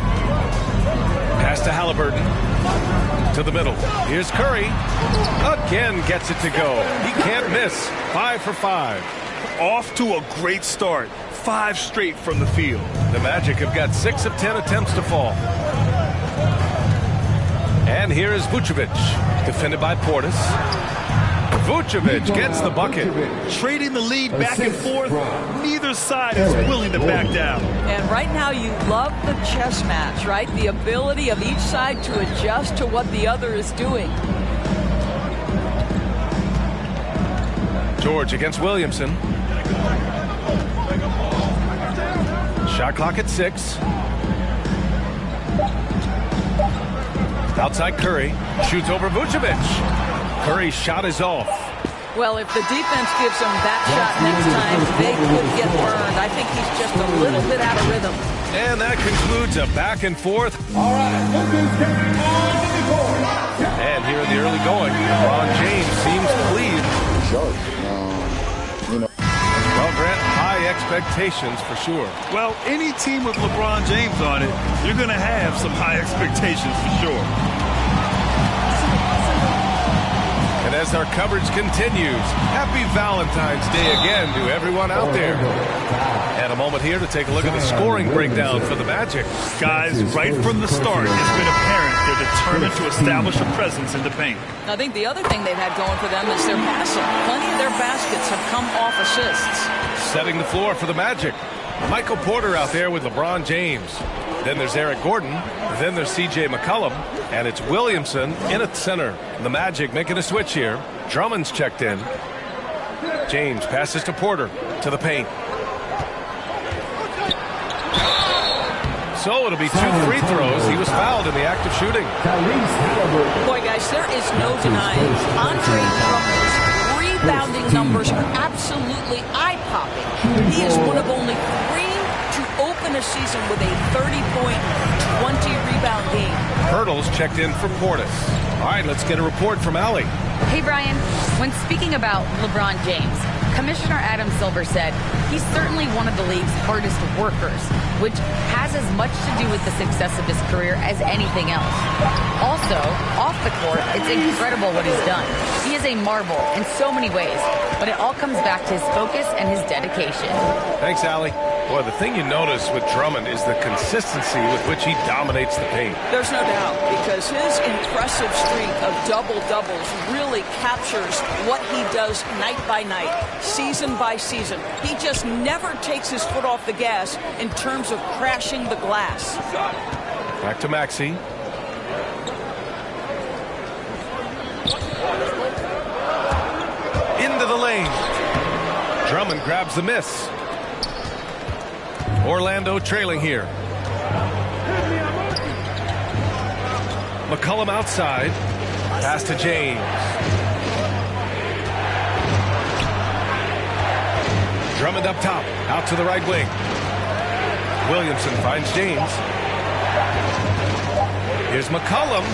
Pass to Halliburton. To the middle. Here's Curry. Again gets it to go. He can't miss. 5 for 5. Off to a great start. 5 straight from the field. The Magic have got 6 of 10 attempts to fall. And here is Vucevic. Defended by Portis. Vucevic gets the bucket. Trading the lead back and forth. Neither side is willing to back down. And right now you love the chess match, right? The ability of each side to adjust to what the other is doing. George against Williamson. Shot clock at 6. Outside Curry. Shoots over Vucevic. Curry's shot is off. Well, if the defense gives him that shot next time, they could get burned. I think he's just a little bit out of rhythm. And that concludes a back and forth. All right, this is Kevin on the court. And here in the early going, LeBron James seems pleased. Sure. Well, Grant, high expectations for sure. Well, any team with LeBron James on it, you're going to have some high expectations for sure. And as our coverage continues, happy Valentine's Day again to everyone out there. And a moment here to take a look at the scoring breakdown for the Magic. Guys, right from the start, it's been apparent they're determined to establish a presence in the paint. I think the other thing they've had going for them is their passing. Plenty of their baskets have come off assists. Setting the floor for the Magic. Michael Porter out there with LeBron James. Then there's Eric Gordon. Then there's C.J. McCollum. And it's Williamson in at center. The Magic making a switch here. Drummond's checked in. James passes to Porter. To the paint. So it'll be 2 free throws. He was fouled in the act of shooting. Boy, guys, there is no denying Andre Drummond's rebounding numbers are absolutely eye-popping. He is one of only 3 to open a season with a 30-point, 20-rebound game. Hurdles checked in for Portis. All right, let's get a report from Allie. Hey, Brian. When speaking about LeBron James, Commissioner Adam Silver said he's certainly one of the league's hardest workers, which has as much to do with the success of his career as anything else. Also, off the court, it's incredible what he's done. He is a marvel in so many ways, but it all comes back to his focus and his dedication. Thanks, Allie. Boy, the thing you notice with Drummond is the consistency with which he dominates the paint. There's no doubt, because his impressive streak of double-doubles really captures what he does night by night, season by season. He just never takes his foot off the gas in terms of crashing the glass. Back to Maxey. Into the lane. Drummond grabs the miss. Orlando trailing here. McCollum outside. Pass to James. Drummond up top. Out to the right wing. Williamson finds James. Here's McCollum.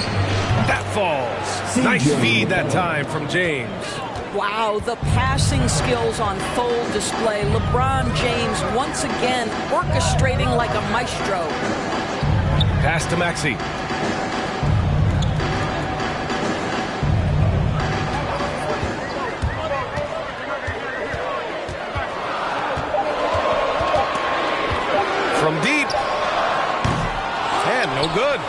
That falls. Nice feed that time from James. Wow, the passing skills on full display. LeBron James once again orchestrating like a maestro. Pass to Maxey. From deep. And no good.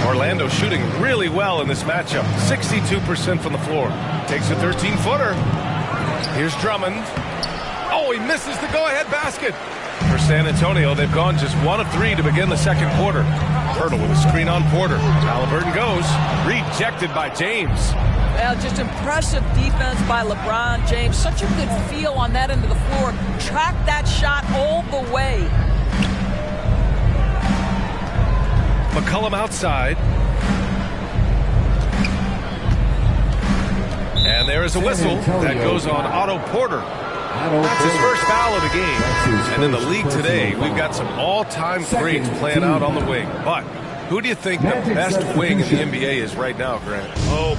Orlando shooting really well in this matchup. 62% from the floor. Takes a 13-footer. Here's Drummond. Oh, he misses the go-ahead basket. For San Antonio, they've gone just 1 of 3 to begin the second quarter. Pirtle with a screen on Porter. Halliburton goes. Rejected by James. Well, just impressive defense by LeBron James. Such a good feel on that end of the floor. Track that shot all the way. McCollum outside. And there is a whistle that goes on Otto Porter. That's his first foul of the game. And in the league today, we've got some all-time greats playing out on the wing. But who do you think the best wing in the NBA is right now, Grant? Oh,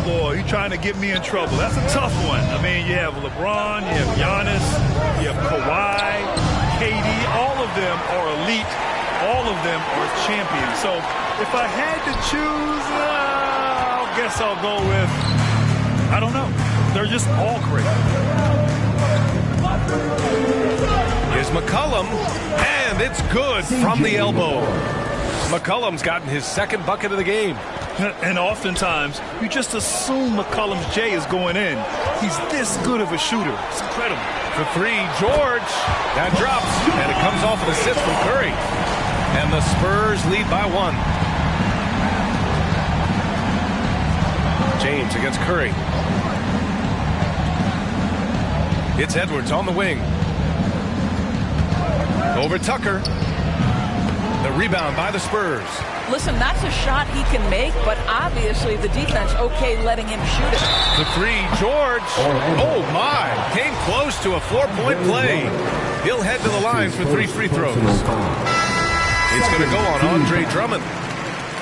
boy, you're trying to get me in trouble. That's a tough one. I mean, you have LeBron, you have Giannis, you have Kawhi, KD. All of them are elite. All of them are champions. So if I had to choose, I guess I'll go with, I don't know. They're just all great. Here's McCollum, and it's good from the elbow. McCollum's gotten his second bucket of the game. And oftentimes, you just assume McCollum's J is going in. He's this good of a shooter. It's incredible. For 3, George. That drops, and it comes off an assist from Curry. And the Spurs lead by 1. James against Curry. It's Edwards on the wing. Over Tucker. The rebound by the Spurs. Listen, that's a shot he can make, but obviously the defense okay letting him shoot it. The 3, George. Oh, my. Came close to a 4-point play. He'll head to the line for 3 free throws. It's going to go on Andre Drummond.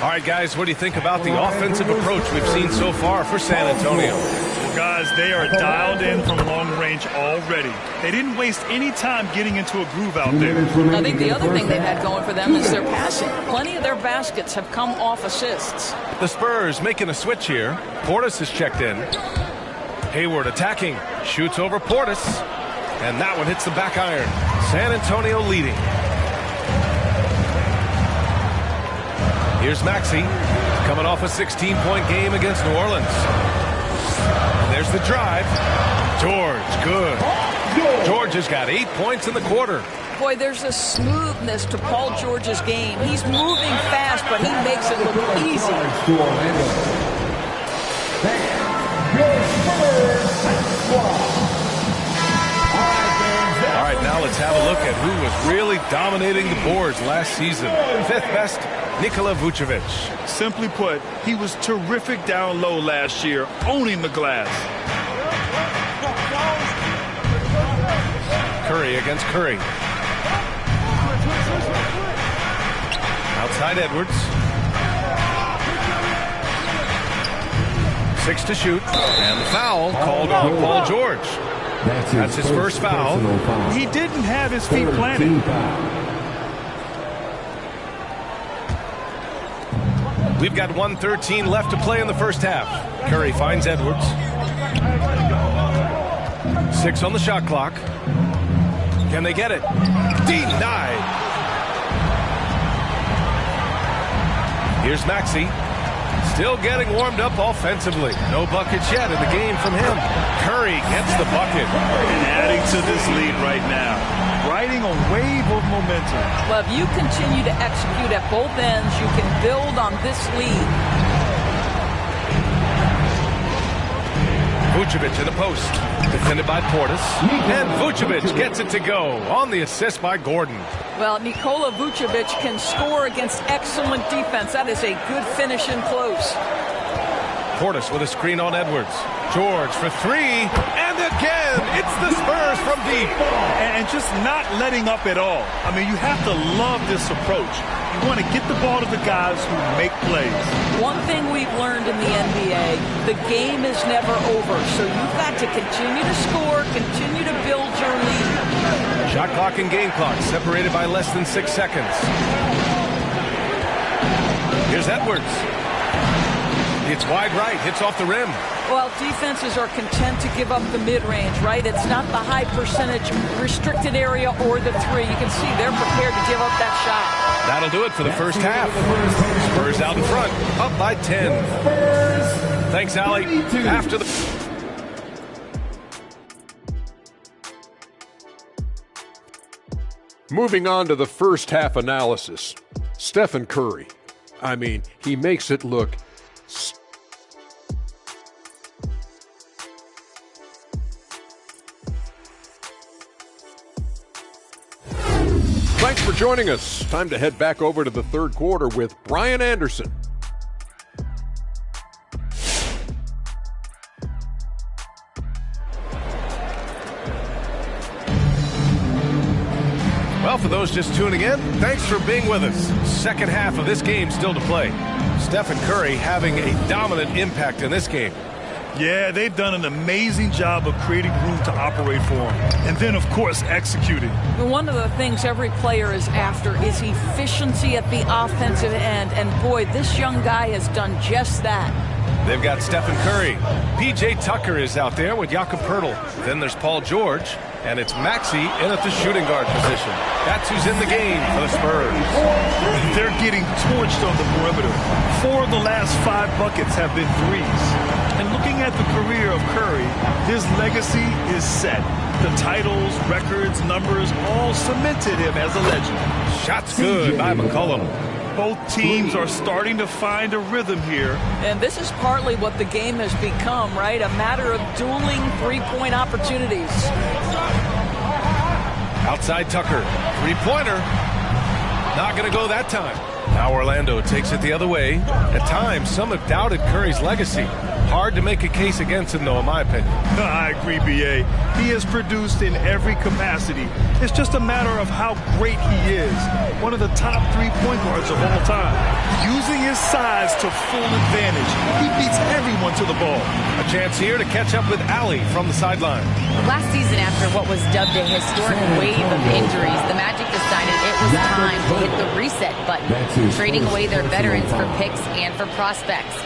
All right, guys, what do you think about the offensive approach we've seen so far for San Antonio? Well, guys, they are dialed in from long range already. They didn't waste any time getting into a groove out there. I think the other thing they've had going for them is their passing. Plenty of their baskets have come off assists. The Spurs making a switch here. Portis is checked in. Hayward attacking. Shoots over Portis. And that one hits the back iron. San Antonio leading. Here's Maxey, coming off a 16-point game against New Orleans. And there's the drive. George, good. George has got 8 points in the quarter. Boy, there's a smoothness to Paul George's game. He's moving fast, but he makes it look easy. All right, now let's have a look at who was really dominating the boards last season. 5th best, Nikola Vucevic. Simply put, he was terrific down low last year, owning the glass. Curry against Curry. Outside Edwards. 6 to shoot. And the foul called on Paul George. That's his first foul. He didn't have his feet planted. We've got 1:13 left to play in the first half. Curry finds Edwards. 6 on the shot clock. Can they get it? Denied. Here's Maxey. Still getting warmed up offensively. No buckets yet in the game from him. Curry gets the bucket. And adding to this lead right now. Riding a wave of momentum. Well, if you continue to execute at both ends, you can build on this lead. Vucevic in the post. Defended by Portis. And Vucevic gets it to go on the assist by Gordon. Well, Nikola Vucevic can score against excellent defense. That is a good finish in close. Portis with a screen on Edwards. George for 3. And again, it's the Spurs from deep. And just not letting up at all. I mean, you have to love this approach. You want to get the ball to the guys who make plays. One thing we've learned in the NBA, the game is never over. So you've got to continue to score, continue to build your lead. Shot clock and game clock separated by less than 6 seconds. Here's Edwards. It's wide right, hits off the rim. Well, defenses are content to give up the mid-range, right? It's not the high percentage restricted area or the 3. You can see they're prepared to give up that shot. That'll do it for the first half. Spurs out in front, up by 10. Thanks, Allie. After the... Moving on to the first half analysis. Stephen Curry. I mean, he makes it look... Thanks for joining us. Time to head back over to the third quarter with Brian Anderson. Well, for those just tuning in, thanks for being with us. Second half of this game still to play. Stephen Curry having a dominant impact in this game. Yeah, they've done an amazing job of creating room to operate for him. And then, of course, executing. One of the things every player is after is efficiency at the offensive end. And boy, this young guy has done just that. They've got Stephen Curry. P.J. Tucker is out there with Jakob Poeltl. Then there's Paul George. And it's Maxey in at the shooting guard position. That's who's in the game for the Spurs. They're getting torched on the perimeter. 4 of the last 5 buckets have been threes. And looking at the career of Curry, his legacy is set. The titles, records, numbers, all cemented him as a legend. Shots good by McCollum. Both teams are starting to find a rhythm here. And this is partly what the game has become, right? A matter of dueling three-point opportunities. Outside Tucker. Three-pointer. Not going to go that time. Now Orlando takes it the other way. At times, some have doubted Curry's legacy. Hard to make a case against him, though, in my opinion. I agree, B.A. He has produced in every capacity. It's just a matter of how great he is. One of the top 3-point guards of all time. Using his size to full advantage. He beats everyone to the ball. A chance here to catch up with Allie from the sideline. Last season, after what was dubbed a historic wave of injuries, the Magic decided it was time to hit the reset button, trading away their veterans for picks and for prospects.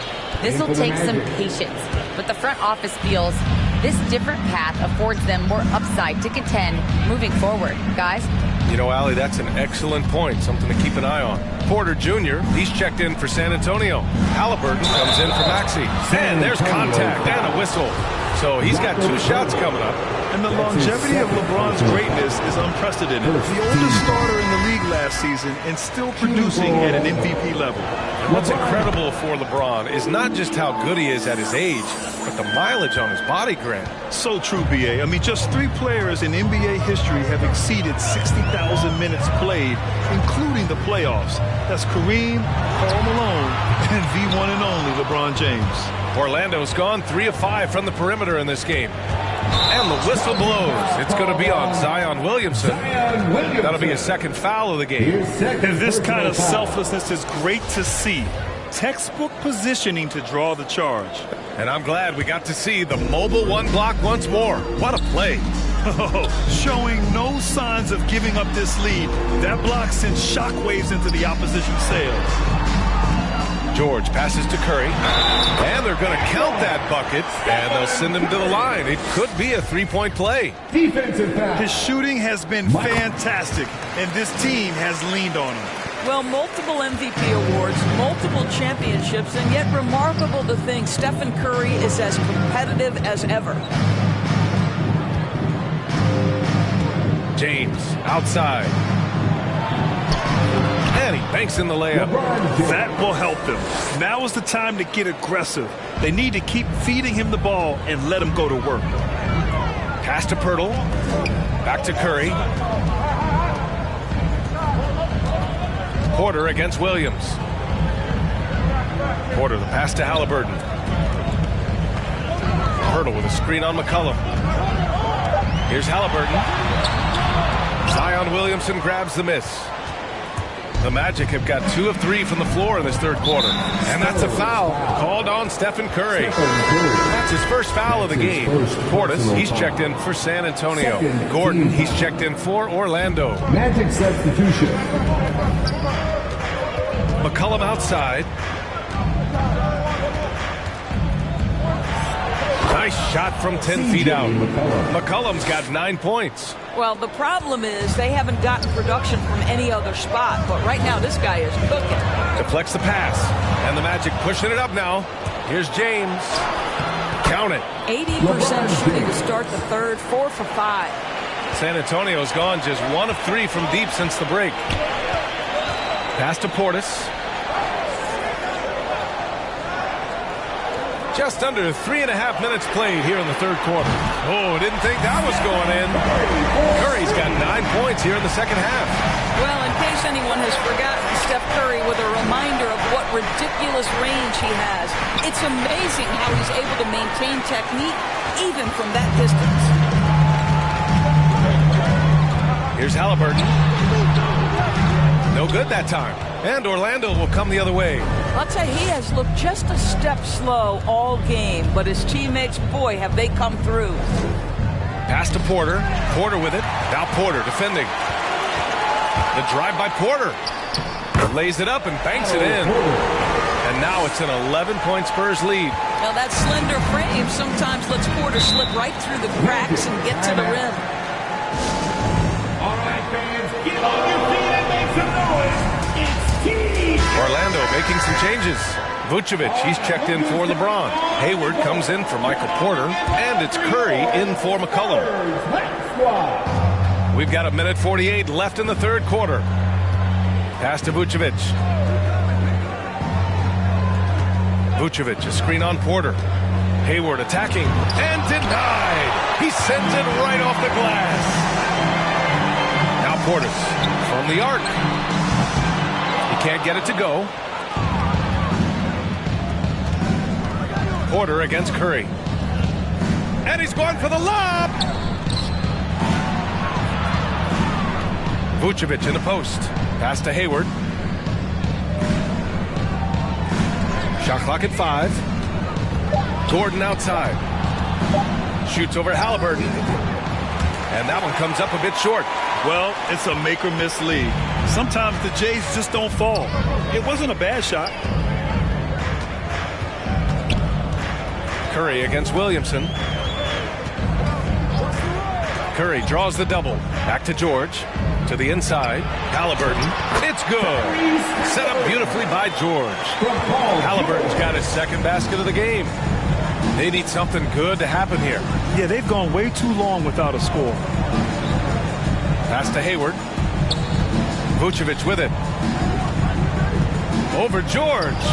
This will take some patience, but the front office feels this different path affords them more upside to contend moving forward. Guys? You know, Allie, that's an excellent point, something to keep an eye on. Porter Jr., he's checked in for San Antonio. Halliburton comes in for Maxey. And there's contact and a whistle. So he's got 2 shots coming up. And the longevity of LeBron's greatness is unprecedented. The oldest starter in the league last season and still producing at an MVP level. And what's incredible for LeBron is not just how good he is at his age, but the mileage on his body grant. So true, B.A. I mean, just 3 players in NBA history have exceeded 60,000 minutes played, including the playoffs. That's Kareem, Karl Malone, and the one and only LeBron James. Orlando's gone 3 of 5 from the perimeter in this game. And the whistle blows. It's going to be on Zion Williamson. That'll be his second foul of the game. And this kind of selflessness is great to see. Textbook positioning to draw the charge. And I'm glad we got to see the mobile 1 block once more. What a play. Showing no signs of giving up this lead. That block sends shockwaves into the opposition sails. George passes to Curry, and they're going to count that bucket, and they'll send him to the line. It could be a 3-point play. Defensive foul. His shooting has been fantastic, and this team has leaned on him. Well, multiple MVP awards, multiple championships, and yet remarkable to think Stephen Curry is as competitive as ever. James outside. And he banks in the layup. That will help them. Now is the time to get aggressive. They need to keep feeding him the ball and let him go to work. Pass to Poeltl. Back to Curry. Porter against Williams. Porter, the pass to Halliburton. Poeltl with a screen on McCollum. Here's Halliburton. Zion Williamson grabs the miss. The Magic have got 2 of 3 from the floor in this third quarter. And that's a foul called on Stephen Curry. That's his first foul of the game. Portis, he's checked in for San Antonio. Gordon, he's checked in for Orlando. Magic substitution. McCollum outside. Nice shot from 10 feet out. McCollum's got 9 points. Well, the problem is they haven't gotten production from any other spot, but right now this guy is cooking. Deflects the pass, and the Magic pushing it up now. Here's James. Count it. 80% shooting to start the third, 4 for 5. San Antonio's gone just 1 of 3 from deep since the break. Pass to Portis. Just under 3.5 minutes played here in the third quarter. Oh, didn't think that was going in. Curry's got 9 points here in the second half. Well, in case anyone has forgotten, Steph Curry with a reminder of what ridiculous range he has. It's amazing how he's able to maintain technique even from that distance. Here's Halliburton. No good that time. And Orlando will come the other way. I'll tell you, he has looked just a step slow all game, but his teammates, boy, have they come through. Pass to Porter. Porter with it. Now Porter defending. The drive by Porter. Lays it up and banks it in. And now it's an 11-point Spurs lead. Now that slender frame sometimes lets Porter slip right through the cracks and get to the rim. All right, fans, get on your feet and make some noise. It's Team Orlando making some changes. Vucevic, he's checked in for LeBron. Hayward comes in for Michael Porter. And it's Curry in for McCollum. We've got 1:48 left in the third quarter. Pass to Vucevic. Vucevic, a screen on Porter. Hayward attacking and denied. He sends it right off the glass. Now Portis from the arc. He can't get it to go. Porter against Curry. And he's going for the lob. Vucevic in the post. Pass to Hayward. Shot clock at 5. Gordon outside. Shoots over Halliburton. And that one comes up a bit short. Well, it's a make or miss league. Sometimes the Jays just don't fall. It wasn't a bad shot. Curry against Williamson. Curry draws the double. Back to George. To the inside. Halliburton. It's good. Set up beautifully by George. Halliburton's got his second basket of the game. They need something good to happen here. Yeah, they've gone way too long without a score. Pass to Hayward. Vucevic with it. Over George.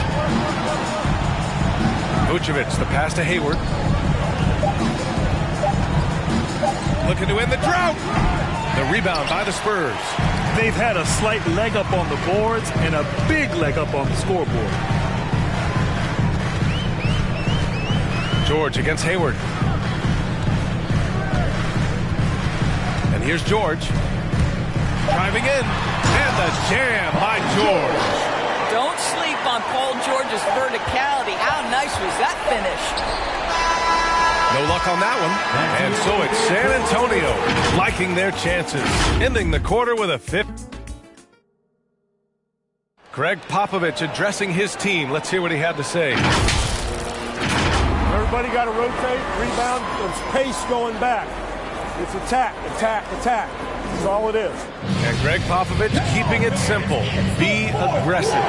Vucevic, the pass to Hayward. Looking to end the drought. The rebound by the Spurs. They've had a slight leg up on the boards and a big leg up on the scoreboard. George against Hayward. And here's George. Driving in. And the jam by George. Don't sleep on Paul George's verticality. How nice was that finish? No luck on that one. And so it's San Antonio liking their chances. Ending the quarter with a 5th. Greg Popovich addressing his team. Let's hear what he had to say. Everybody got to rotate, rebound, there's pace going back. It's attack, attack, attack. That's all it is. And Greg Popovich keeping it simple. Be aggressive.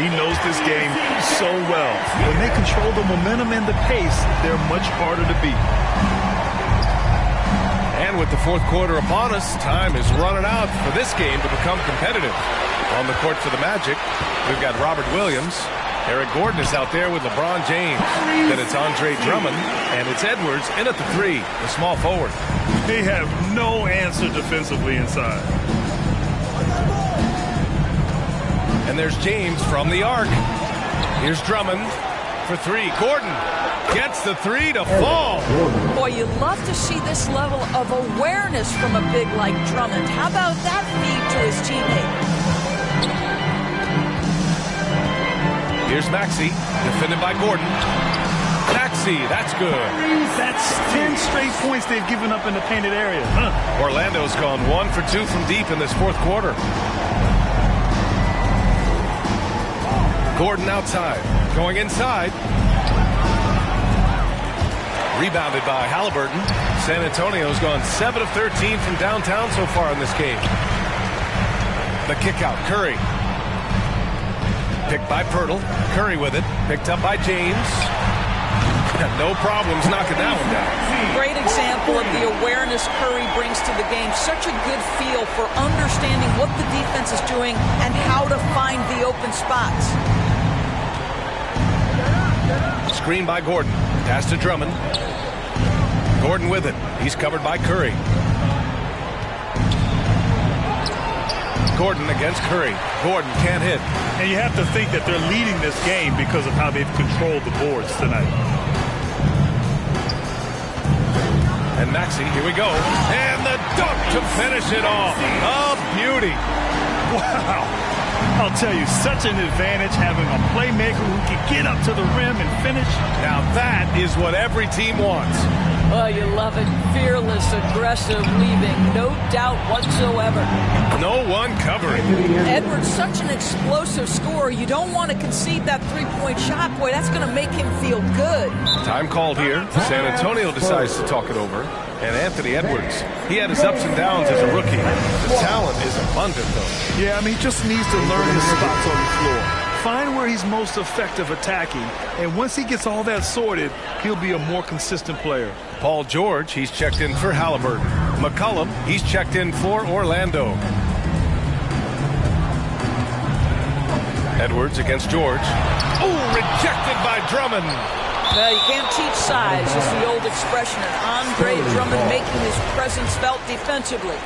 He knows this game so well. When they control the momentum and the pace, they're much harder to beat. And with the fourth quarter upon us, time is running out for this game to become competitive. On the court for the Magic, we've got Robert Williams. Eric Gordon is out there with LeBron James. Then it's Andre Drummond, and it's Edwards in at the 3, the small forward. They have no answer defensively inside. And there's James from the arc. Here's Drummond for 3. Gordon gets the 3 to fall. Boy, you love to see this level of awareness from a big like Drummond. How about that feed to his teammate? Here's Maxey, defended by Gordon. Maxey, that's good. That's 10 straight points they've given up in the painted area. Orlando's gone 1 for 2 from deep in this fourth quarter. Gordon outside, going inside. Rebounded by Halliburton. San Antonio's gone 7 of 13 from downtown so far in this game. The kick out, Curry. Picked by Pirtle. Curry with it. Picked up by James. No problems knocking that one down. Great example of the awareness Curry brings to the game. Such a good feel for understanding what the defense is doing and how to find the open spots. Screen by Gordon. Pass to Drummond. Gordon with it. He's covered by Curry. Gordon against Curry. Gordon can't hit. And you have to think that they're leading this game because of how they've controlled the boards tonight. And Maxey, here we go. And the dunk to finish it off. A beauty. Wow. I'll tell you, such an advantage having a playmaker who can get up to the rim and finish. Now that is what every team wants. Oh, you love it. Fearless, aggressive, leaving. No doubt whatsoever. No one covering. Edwards, such an explosive scorer. You don't want to concede that three-point shot. Boy, that's going to make him feel good. Time called here. San Antonio decides to talk it over. And Anthony Edwards, he had his ups and downs as a rookie. The talent is abundant, though. Yeah, I mean, he just needs to learn his spots on the floor. Find where he's most effective attacking. And once he gets all that sorted, he'll be a more consistent player. Paul George, he's checked in for Halliburton. McCollum, he's checked in for Orlando. Edwards against George. Oh, rejected by Drummond. You can't teach size, is the old expression. And Andre Drummond making his presence felt defensively.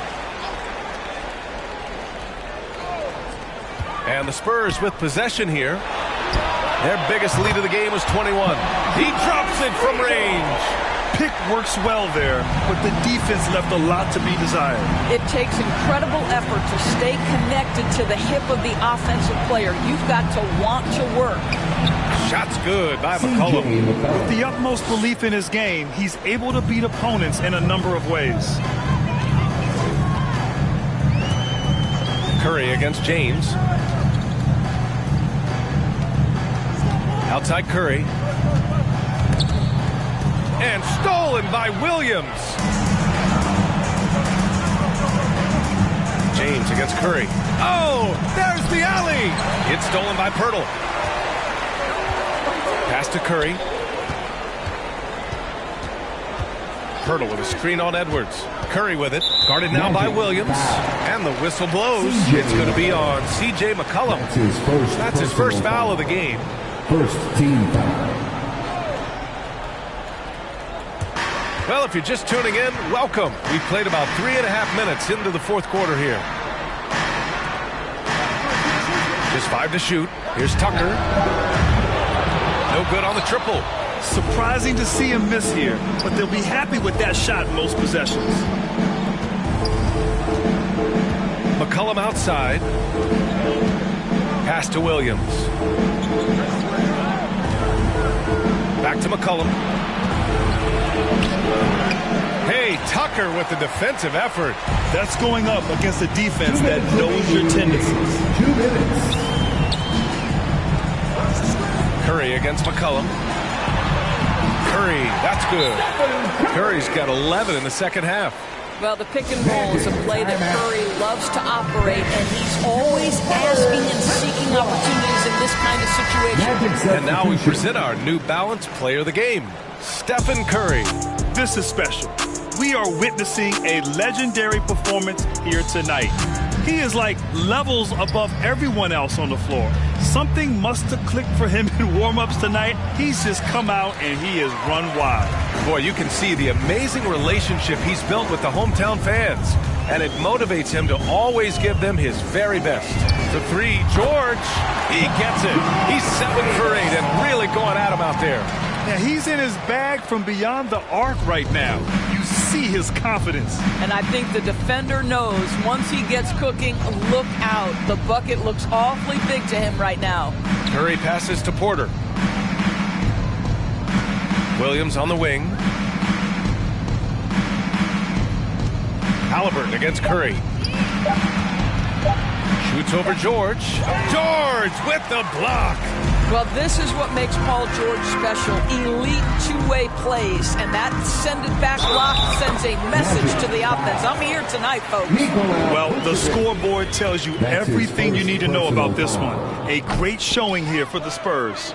And the Spurs with possession here. Their biggest lead of the game was 21. He drops it from range. Pick works well there, but the defense left a lot to be desired. It takes incredible effort to stay connected to the hip of the offensive player. You've got to want to work. Shot's good by McCollum. With the utmost belief in his game, he's able to beat opponents in a number of ways. Curry against James. Outside Curry. And stolen by Williams. James against Curry. Oh, there's the alley. It's stolen by Pirtle. Pass to Curry. Pirtle with a screen on Edwards. Curry with it. Guarded now by Williams. And the whistle blows. It's going to be on C.J. McCollum. That's his first foul of the game. First team foul. Well, if you're just tuning in, welcome. We've played about 3.5 minutes into the fourth quarter here. Just 5 to shoot. Here's Tucker. No good on the triple. Surprising to see him miss here, but they'll be happy with that shot most possessions. McCollum outside. Pass to Williams. Back to McCollum. Hey, Tucker with the defensive effort. That's going up against a defense that knows your tendencies. 2 minutes. Curry against McCollum. Curry, that's good. Curry's got 11 in the second half. Well, the pick and roll is a play that Curry loves to operate, and he's always asking and seeking opportunities in this kind of situation. And now we present our New Balance player of the game, Stephen Curry. This is special. We are witnessing a legendary performance here tonight. He is like levels above everyone else on the floor. Something must have clicked for him in warm-ups tonight. He's just come out and he has run wild. Boy, you can see the amazing relationship he's built with the hometown fans. And it motivates him to always give them his very best. The three, George, he gets it. He's 7 for 8 and really going at him out there. Yeah, he's in his bag from beyond the arc right now. You see his confidence. And I think the defender knows once he gets cooking, look out. The bucket looks awfully big to him right now. Curry passes to Porter. Williams on the wing. Halliburton against Curry. Shoots over George. George with the block. Well, this is what makes Paul George special. Elite two-way plays, and that send-it-back block sends a message to the offense. I'm here tonight, folks. Well, the scoreboard tells you everything you need to know about this one. A great showing here for the Spurs.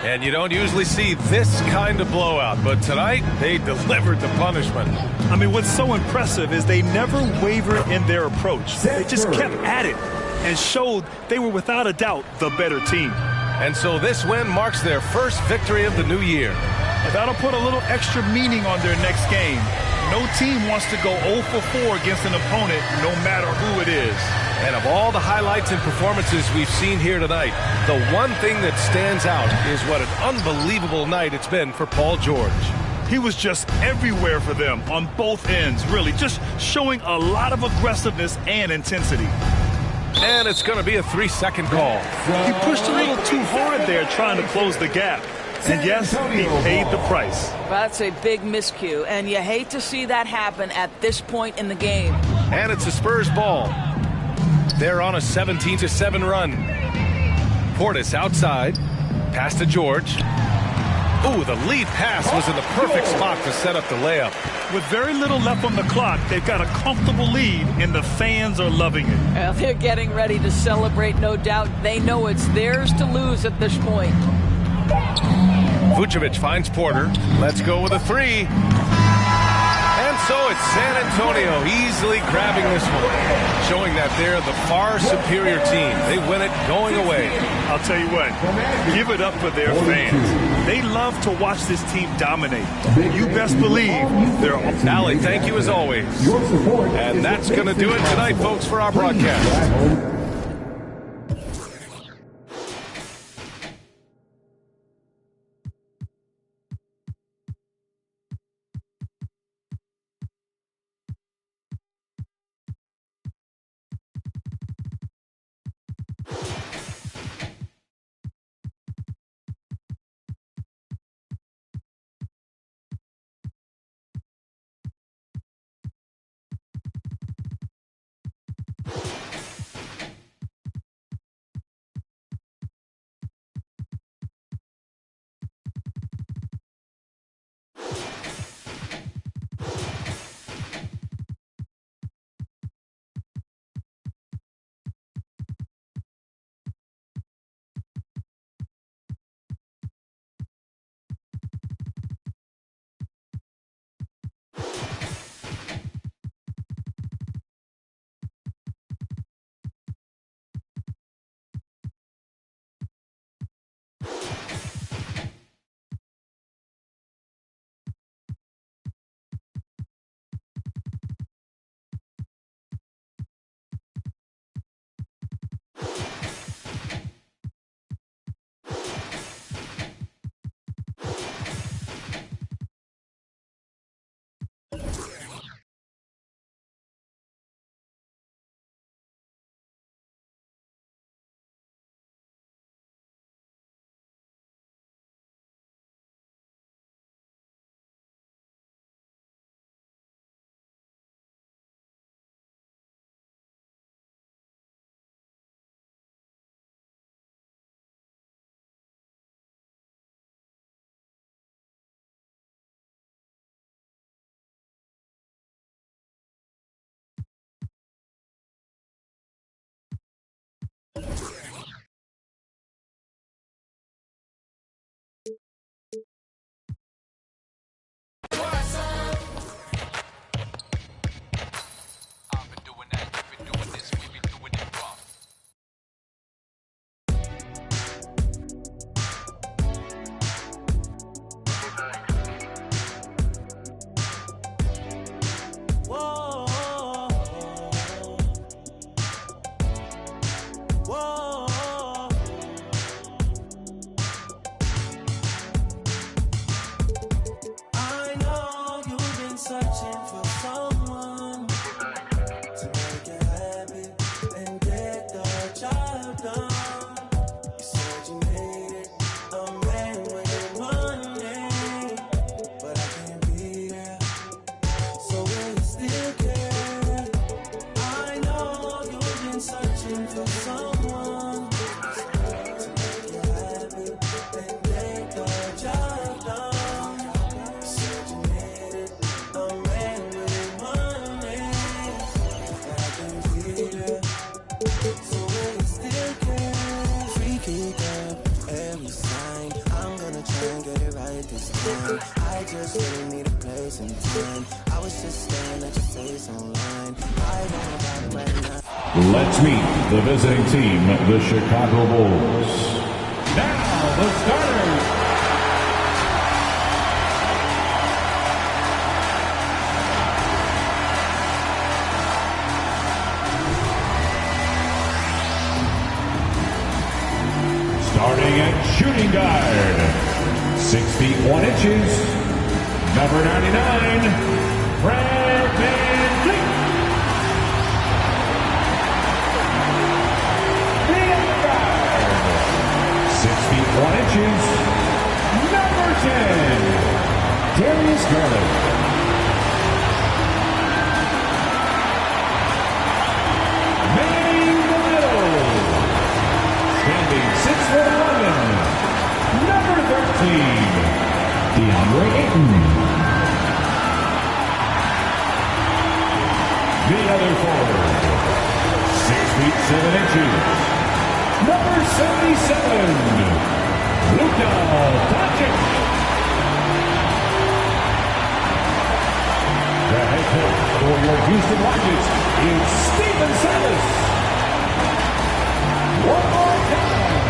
And you don't usually see this kind of blowout, but tonight they delivered the punishment. I mean, what's so impressive is they never wavered in their approach. They just kept at it and showed they were without a doubt the better team. And so this win marks their first victory of the new year. And that'll put a little extra meaning on their next game. No team wants to go 0 for 4 against an opponent, no matter who it is. And of all the highlights and performances we've seen here tonight, the one thing that stands out is what an unbelievable night it's been for Paul George. He was just everywhere for them on both ends, really, just showing a lot of aggressiveness and intensity. And it's going to be a 3-second call. He pushed a little too hard there trying to close the gap. And yes, he paid the price. That's a big miscue, and you hate to see that happen at this point in the game. And it's a Spurs ball. They're on a 17-7 run. Portis outside. Pass to George. Ooh, the lead pass was in the perfect spot to set up the layup. With very little left on the clock, they've got a comfortable lead, and the fans are loving it. Well, they're getting ready to celebrate, no doubt. They know it's theirs to lose at this point. Vucevic finds Porter. Let's go with a 3. And so it's San Antonio easily grabbing this one, showing that they're the far superior team. They win it going away. I'll tell you what, give it up for their fans. They love to watch this team dominate. You best believe they're... Allie, thank you as always. And that's going to do it tonight, folks, for our broadcast. this time. I just really need a place and time. I was just staring at your face online. I want about it right now. Let's meet the visiting team, the Chicago Bulls. Now, the starters. Starting at shooting guard, 6 feet 1 inches, number 99, Fred VanVleet. Middle guard, 6 feet 1 inches, number 10, Darius Garland. Main the middle, standing 6'11", number 13, DeAndre Ayton. The other forward, 6 feet 7 inches, number 77, Luka Doncic. The head coach for your Houston Rockets is Stephen Silas. One more time.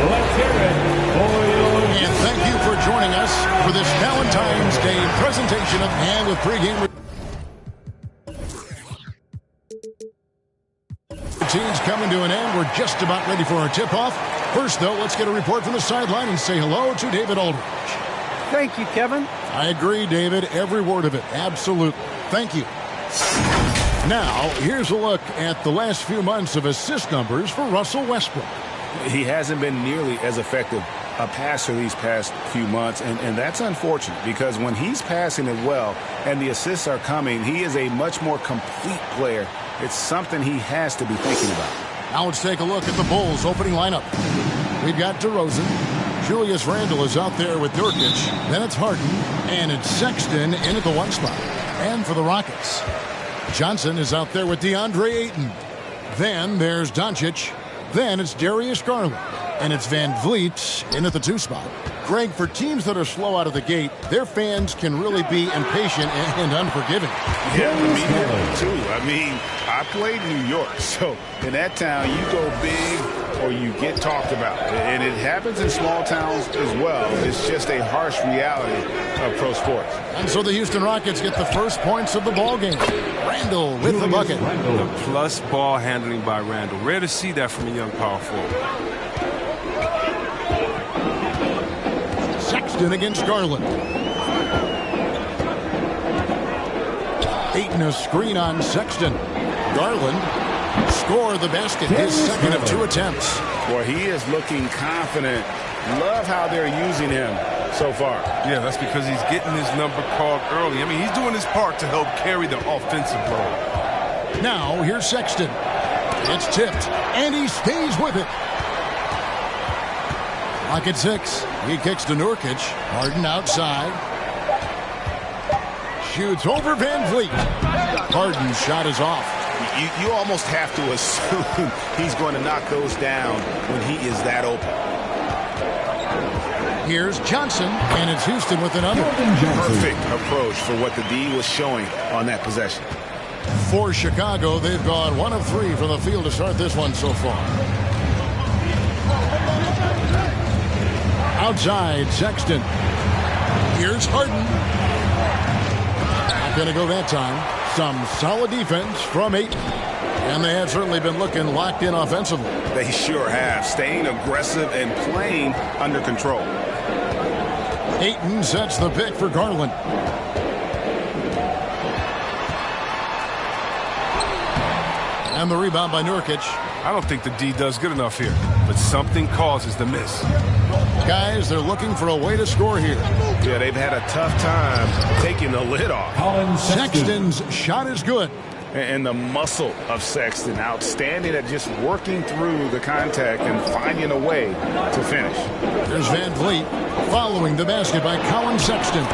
Let's hear it for your... And thank you for joining us for this Valentine's Day presentation of And with pregame. The team's coming to an end. We're just about ready for our tip-off. First, though, let's get a report from the sideline and say hello to David Aldridge. Thank you, Kevin. I agree, David. Every word of it. Absolutely. Thank you. Now, here's a look at the last few months of assist numbers for Russell Westbrook. He hasn't been nearly as effective a passer these past few months, and that's unfortunate because when he's passing it well and the assists are coming, he is a much more complete player. It's something he has to be thinking about. Now let's take a look at the Bulls' opening lineup. We've got DeRozan. Julius Randle is out there with Nurkic. Then it's Harden, and it's Sexton in at the 1 spot. And for the Rockets, Johnson is out there with DeAndre Ayton. Then there's Doncic. Then it's Darius Garland. And it's VanVleet in at the 2 spot. Greg, for teams that are slow out of the gate, their fans can really be impatient and unforgiving. Yeah, the media too. I mean, I played in New York, so in that town, you go big or you get talked about. And it happens in small towns as well. It's just a harsh reality of pro sports. And so the Houston Rockets get the first points of the ball game. Randle with the bucket. The plus ball handling by Randle. Rare to see that from a young power forward. Sexton against Garland. Ayton a screen on Sexton. Garland score the basket, his second of 2 attempts. Boy, he is looking confident. Love how they're using him so far. Yeah, that's because he's getting his number called early. I mean, he's doing his part to help carry the offensive load. Now, here's Sexton. It's tipped, and he stays with it. Clock at 6. He kicks to Nurkic. Harden outside. Shoots over VanVleet. Harden's shot is off. You almost have to assume he's going to knock those down when he is that open. Here's Johnson, and it's Houston with another. Perfect approach for what the D was showing on that possession. For Chicago, they've gone 1 of 3 from the field to start this one so far. Outside, Sexton. Here's Harden. Not going to go that time. Some solid defense from Ayton. And they have certainly been looking locked in offensively. They sure have. Staying aggressive and playing under control. Ayton sets the pick for Garland. And the rebound by Nurkic. I don't think the D does good enough here, but something causes the miss. Guys, they're looking for a way to score here. Yeah, they've had a tough time taking the lid off. Sexton's shot is good. And the muscle of Sexton, outstanding at just working through the contact and finding a way to finish. There's VanVleet following the basket by Colin Sexton.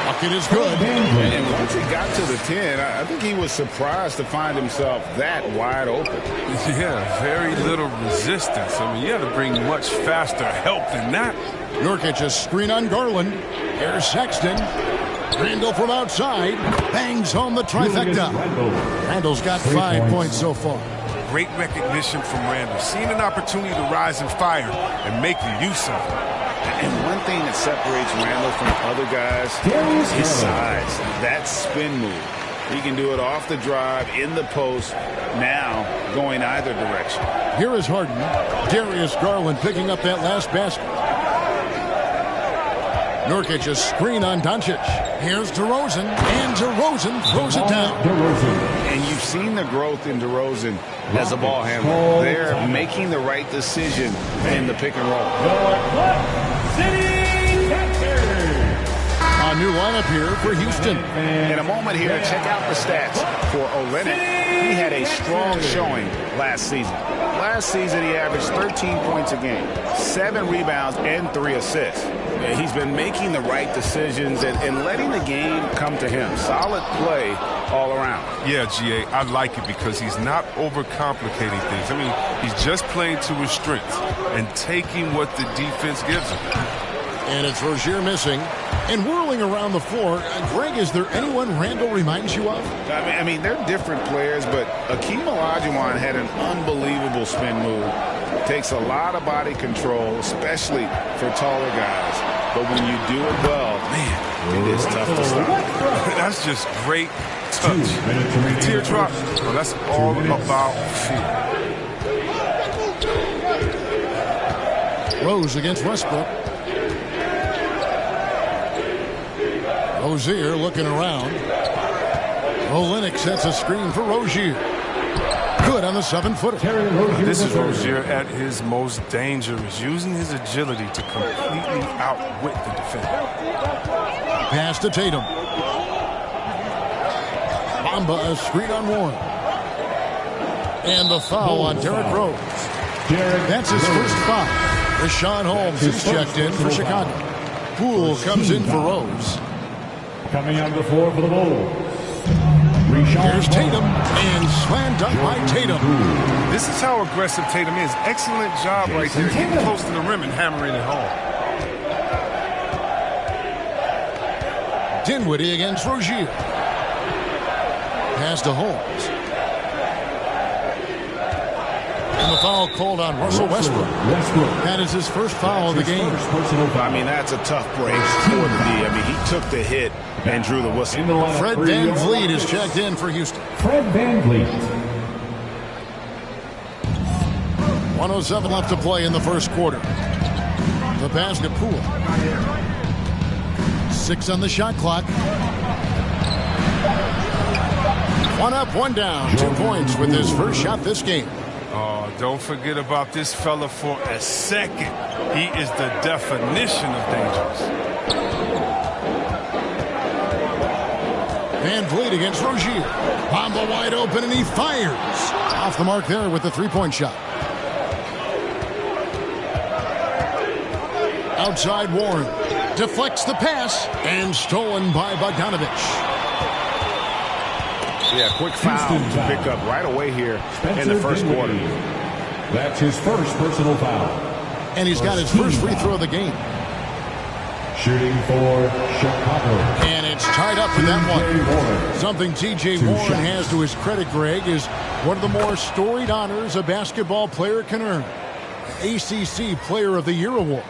Bucket is good. And once he got to the 10, I think he was surprised to find himself that wide open. Yeah, very little resistance. I mean, you had to bring much faster help than that. Nurkic a screen on Garland. Here's Sexton. Randall from outside. Bangs home the trifecta. Randall's got 5 points so far. Great recognition from Randall. Seeing an opportunity to rise and fire and make the use of it. And one thing that separates Randall from other guys is his size. That spin move. He can do it off the drive, in the post, now going either direction. Here is Harden. Darius Garland picking up that last basket. Nurkic a screen on Doncic. Here's DeRozan, and DeRozan throws it down. And you've seen the growth in DeRozan as a ball handler. They're making the right decision in the pick and roll. A new lineup here for Houston. In a moment here, check out the stats for Olynyk. He had a strong showing last season. Last season, he averaged 13 points a game, 7 rebounds, and 3 assists. He's been making the right decisions and letting the game come to him. Solid play all around. Yeah, GA, I like it because he's not overcomplicating things. I mean, he's just playing to his strengths and taking what the defense gives him. And it's Rozier missing. And whirling around the floor, Greg, is there anyone Randall reminds you of? I mean, they're different players, but Akeem Olajuwon had an unbelievable spin move. Takes a lot of body control, especially for taller guys. But when you do it well, man, it is tough to stop. That's just great touch. Teardrop, well, that's all about feel. Rose against Westbrook. Rozier looking around. Olynyk sets a screen for Rozier. Good on the 7-footer. This is Rozier at his most dangerous, using his agility to completely outwit the defender. Pass to Tatum. Bamba a screen on Warren. And the foul on Derrick Rose. That's his first foul. Rashawn Holmes is checked in for Chicago. Poole comes in for Rose. Coming on the floor for the Bulls. Here's Tatum, and slam dunk by Tatum. This is how aggressive Tatum is. Excellent job right there, getting close to the rim and hammering it home. Dinwiddie against Rozier. Pass to Holmes. And the foul called on Russell Westbrook. That is his first foul of the game. I mean, that's a tough break for the D. I mean, he took the hit and drew the whistle. Fred VanVleet is checked in for Houston. Fred VanVleet. 1:07 left to play in the first quarter. The pass to Poole. 6 on the shot clock. 1 up, 1 down. 2 points with his first shot this game. Oh, don't forget about this fella for a second. He is the definition of dangerous. VanVleet against Rozier. Bamba wide open, and he fires. Off the mark there with the 3-point shot. Outside Warren. Deflects the pass, and stolen by Bogdanovich. Yeah, quick foul to pick up right away here in the first quarter. That's his first personal foul. And he's got his first free throw of the game. Shooting for Chicago. And it's tied up with that one. Something T.J. Warren has to his credit, Greg, is one of the more storied honors a basketball player can earn. ACC Player of the Year award.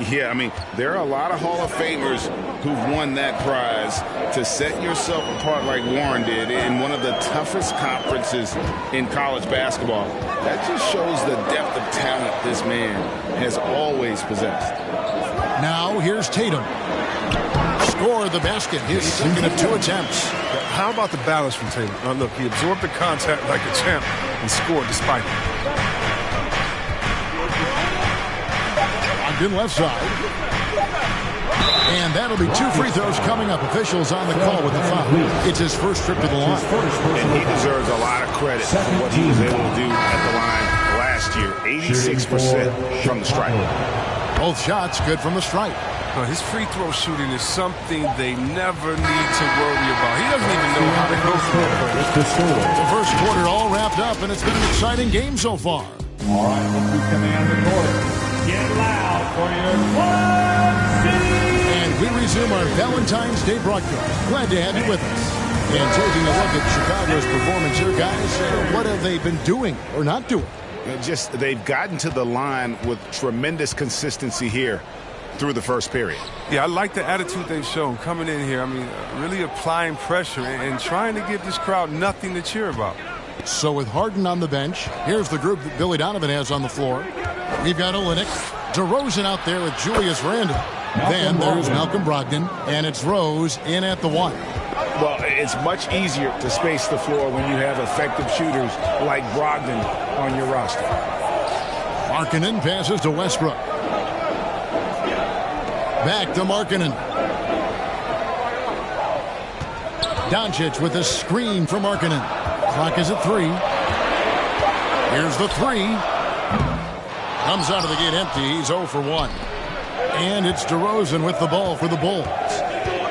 Yeah, I mean, there are a lot of Hall of Famers who've won that prize. To set yourself apart like Warren did in one of the toughest conferences in college basketball, that just shows the depth of talent this man has always possessed. Now here's Tatum. Score the basket. His second of 2 attempts. How about the balance from Tatum? Now look, he absorbed the contact like a champ and scored despite it. Ogden left side. And that'll be 2 free throws coming up. Officials on the call with the foul. It's his first trip to the line. And he deserves a lot of credit for what he was able to do at the line last year. 86% from the stripe. Both shots good from the stripe. His free throw shooting is something they never need to worry about. He doesn't even know how to go for it. The first quarter all wrapped up, and it's been an exciting game so far. All right, let's be command the court. Get loud for your Club City. And we resume our Valentine's Day broadcast. Glad to have you with us. And taking a look at Chicago's performance here, guys, what have they been doing or not doing? They've gotten to the line with tremendous consistency here through the first period. Yeah, I like the attitude they've shown coming in here. I mean, really applying pressure and trying to give this crowd nothing to cheer about. So with Harden on the bench, here's the group that Billy Donovan has on the floor. We've got Olynyk, DeRozan out there with Julius Randle. Then there's Malcolm Brogdon, and it's Rose in at the 1. Well, it's much easier to space the floor when you have effective shooters like Brogdon on your roster. Markkanen passes to Westbrook. Back to Markkanen. Doncic with a screen for Markkanen. Clock is at 3. Here's the 3. Comes out of the gate empty. He's 0 for 1. And it's DeRozan with the ball for the Bulls.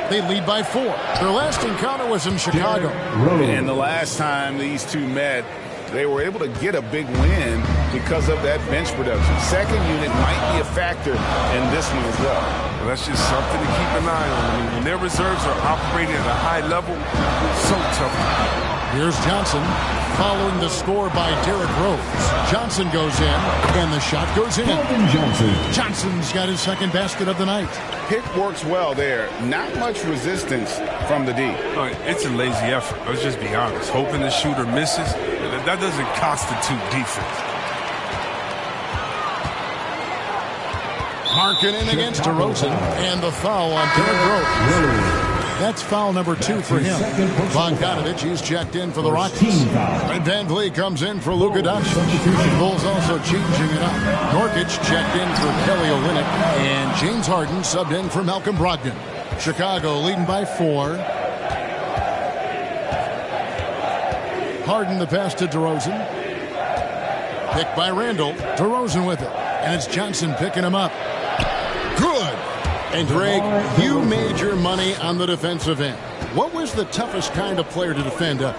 They lead by 4. Their last encounter was in Chicago. And the last time these two met, they were able to get a big win because of that bench production. Second unit might be a factor in this one as well. Well, that's just something to keep an eye on. I mean, when their reserves are operating at a high level, so tough. Here's Johnson following the score by Derrick Rose. Johnson goes in, and the shot goes in. Johnson's got his second basket of the night. Pick works well there. Not much resistance from the D. It's a lazy effort. Let's just be honest. Hoping the shooter misses, that doesn't constitute defense. Markkanen against DeRozan, and the foul on Derrick Rose. That's foul number 2 for him. Bogdanovich, he's checked in for the Rockets. And Van Vliet comes in for Luka Doncic. Bulls also changing it up. Nurkic checked in for Kelly Olynyk. And James Harden subbed in for Malcolm Brogdon. Chicago leading by 4. Harden the pass to DeRozan. Picked by Randle. DeRozan with it. And it's Johnson picking him up. Good. And Greg, you made your money on the defensive end. What was the toughest kind of player to defend? A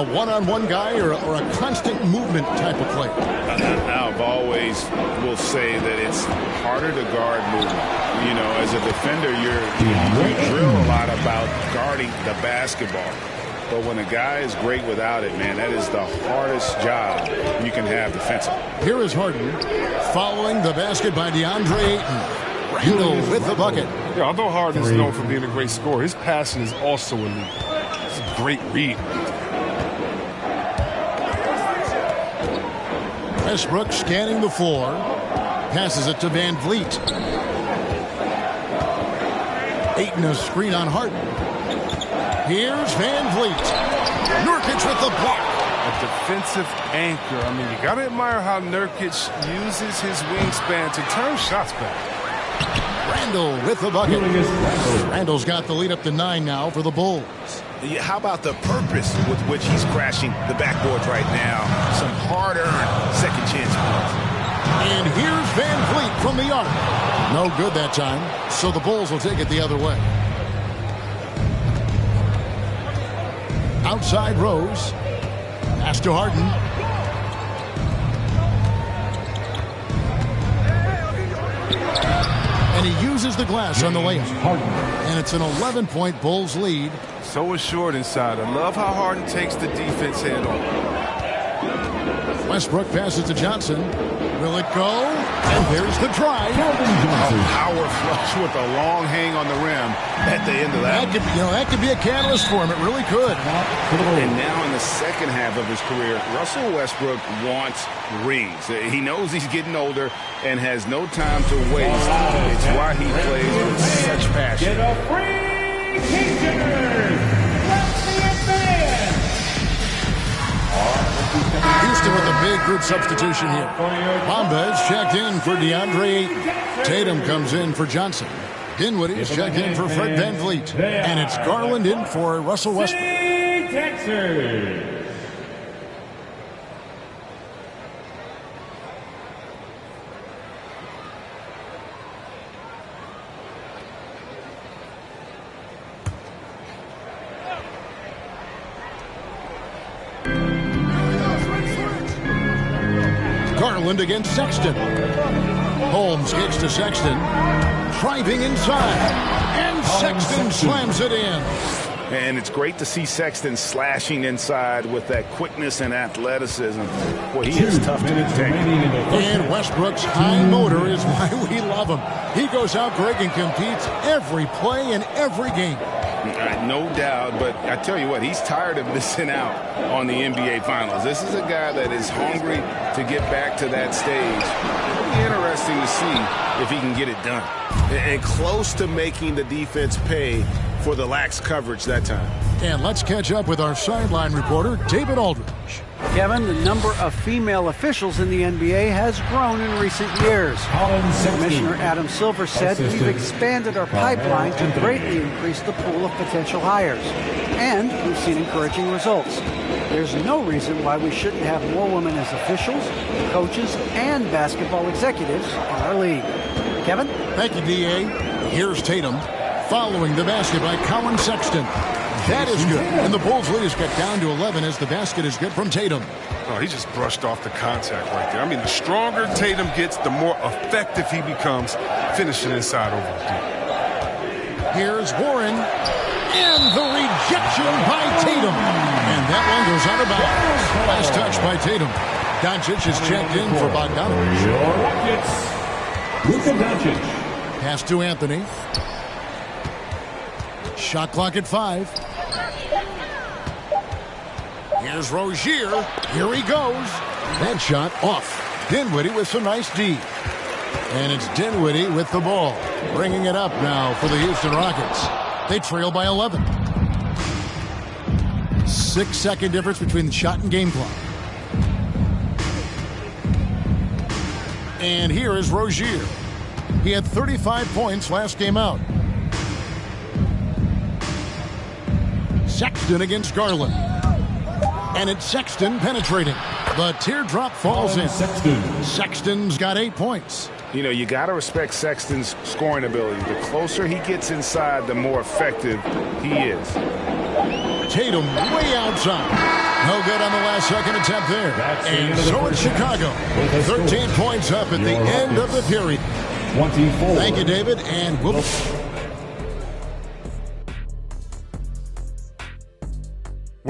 one-on-one guy or a constant movement type of player? I've always will say that it's harder to guard movement. You know, as a defender, you drill a lot about guarding the basketball. But when a guy is great without it, man, that is the hardest job you can have defensively. Here is Harden following the basket by DeAndre Ayton. Randle with the bucket. Yeah, although Harden is known for being a great scorer, his passing is also elite. It's a great read. Westbrook scanning the floor. Passes it to Van Vliet. Ayton a screen on Harden. Here's Van Vliet. Nurkic with the block. A defensive anchor. I mean, you got to admire how Nurkic uses his wingspan to turn shots back. Randle with the bucket. Randle's got the lead up to 9 now for the Bulls. How about the purpose with which he's crashing the backboards right now? Some hard-earned second chance points. And here's Van Vliet from the arc. No good that time, so the Bulls will take it the other way. Outside Rose. Pass to Harden. And he uses the glass on the layup. And it's an 11-point Bulls lead. So assured inside. I love how Harden takes the defense head on. Westbrook passes to Johnson. Will it go? And there's the try. A power flush with a long hang on the rim at the end of that. That could be a catalyst for him. It really could. And now in the second half of his career, Russell Westbrook wants rings. He knows he's getting older and has no time to waste. It's why he plays with such passion. Houston with a big group substitution here. Bamba is checked in for DeAndre Ayton. Tatum comes in for Johnson. Dinwiddie is checked in for Fred Van Vliet. And it's Garland in for Russell Westbrook. Garland against Sexton. Holmes kicks to Sexton. Driving inside. And Sexton slams it in. And it's great to see Sexton slashing inside with that quickness and athleticism. Boy, he is tough to detect. And Westbrook's high motor is why we love him. He goes out, Greg, and competes every play in every game. No doubt, but I tell you what, he's tired of missing out on the NBA Finals. This is a guy that is hungry to get back to that stage. It'll be interesting to see if he can get it done. And close to making the defense pay for the lax coverage that time. And let's catch up with our sideline reporter, David Aldridge. Kevin, the number of female officials in the NBA has grown in recent years. Commissioner Adam Silver said we've expanded our pipeline to greatly increase the pool of potential hires. And we've seen encouraging results. There's no reason why we shouldn't have more women as officials, coaches, and basketball executives in our league. Kevin? Thank you, D.A. Here's Tatum. Following the basket by Colin Sexton. That is good. And the Bulls lead is cut down to 11 as the basket is good from Tatum. Oh, he just brushed off the contact right there. I mean, the stronger Tatum gets, the more effective he becomes finishing inside over the deep. Here's Warren. And the rejection by Tatum. And that one goes out of bounds. Last touch by Tatum. Doncic is checked in for Bogdanovich. Luka Doncic. Pass to Anthony. Shot clock at 5. Here's Rozier. Here he goes. That shot off. Dinwiddie with some nice D. And it's Dinwiddie with the ball. Bringing it up now for the Houston Rockets. They trail by 11. 6-second difference between the shot and game clock. And here is Rozier. He had 35 points last game out. Sexton against Garland. And it's Sexton penetrating. The teardrop falls in. Sexton's got 8 points. You know, you got to respect Sexton's scoring ability. The closer he gets inside, the more effective he is. Tatum way outside. No good on the last second attempt there. And so it's Chicago. 13 points up at the end of the period. 24. Thank you, David. And we'll...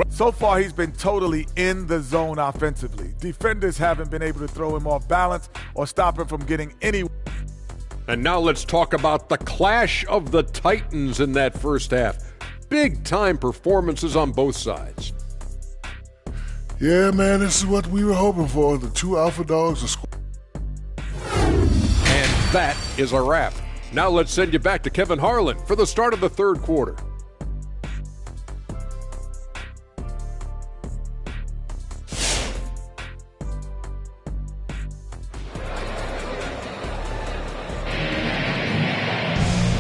So far, he's been totally in the zone offensively. Defenders haven't been able to throw him off balance or stop him from getting any. And now let's talk about the clash of the Titans in that first half. Big-time performances on both sides. Yeah, man, this is what we were hoping for. The two alpha dogs are scoring. And that is a wrap. Now let's send you back to Kevin Harlan for the start of the third quarter.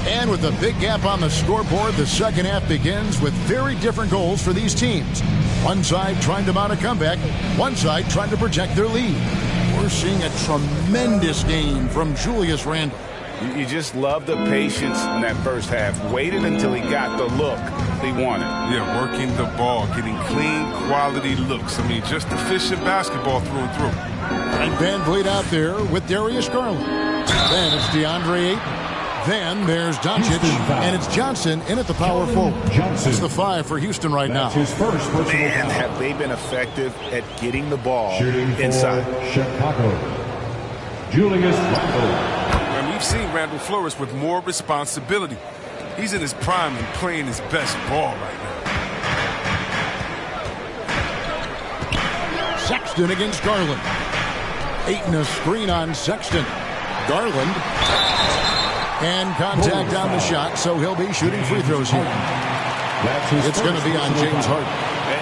And with a big gap on the scoreboard, the second half begins with very different goals for these teams. One side trying to mount a comeback, one side trying to protect their lead. We're seeing a tremendous game from Julius Randle. You just love the patience in that first half. Waited until he got the look he wanted. Yeah, working the ball, getting clean, quality looks. I mean, just efficient basketball through and through. And Van Vliet out there with Darius Garland. Then it's DeAndre Ayton. Then there's Doncic, and it's Johnson in at the power forward. It's the 5 for Houston right now. His first personal Man, have they been effective at getting the ball inside. Chicago. Julius Randle. And we've seen Randle flourish with more responsibility. He's in his prime and playing his best ball right now. Sexton against Garland. Ayton a screen on Sexton. Garland. And contact on the shot, so he'll be shooting free throws here. It's going to be on James Harden.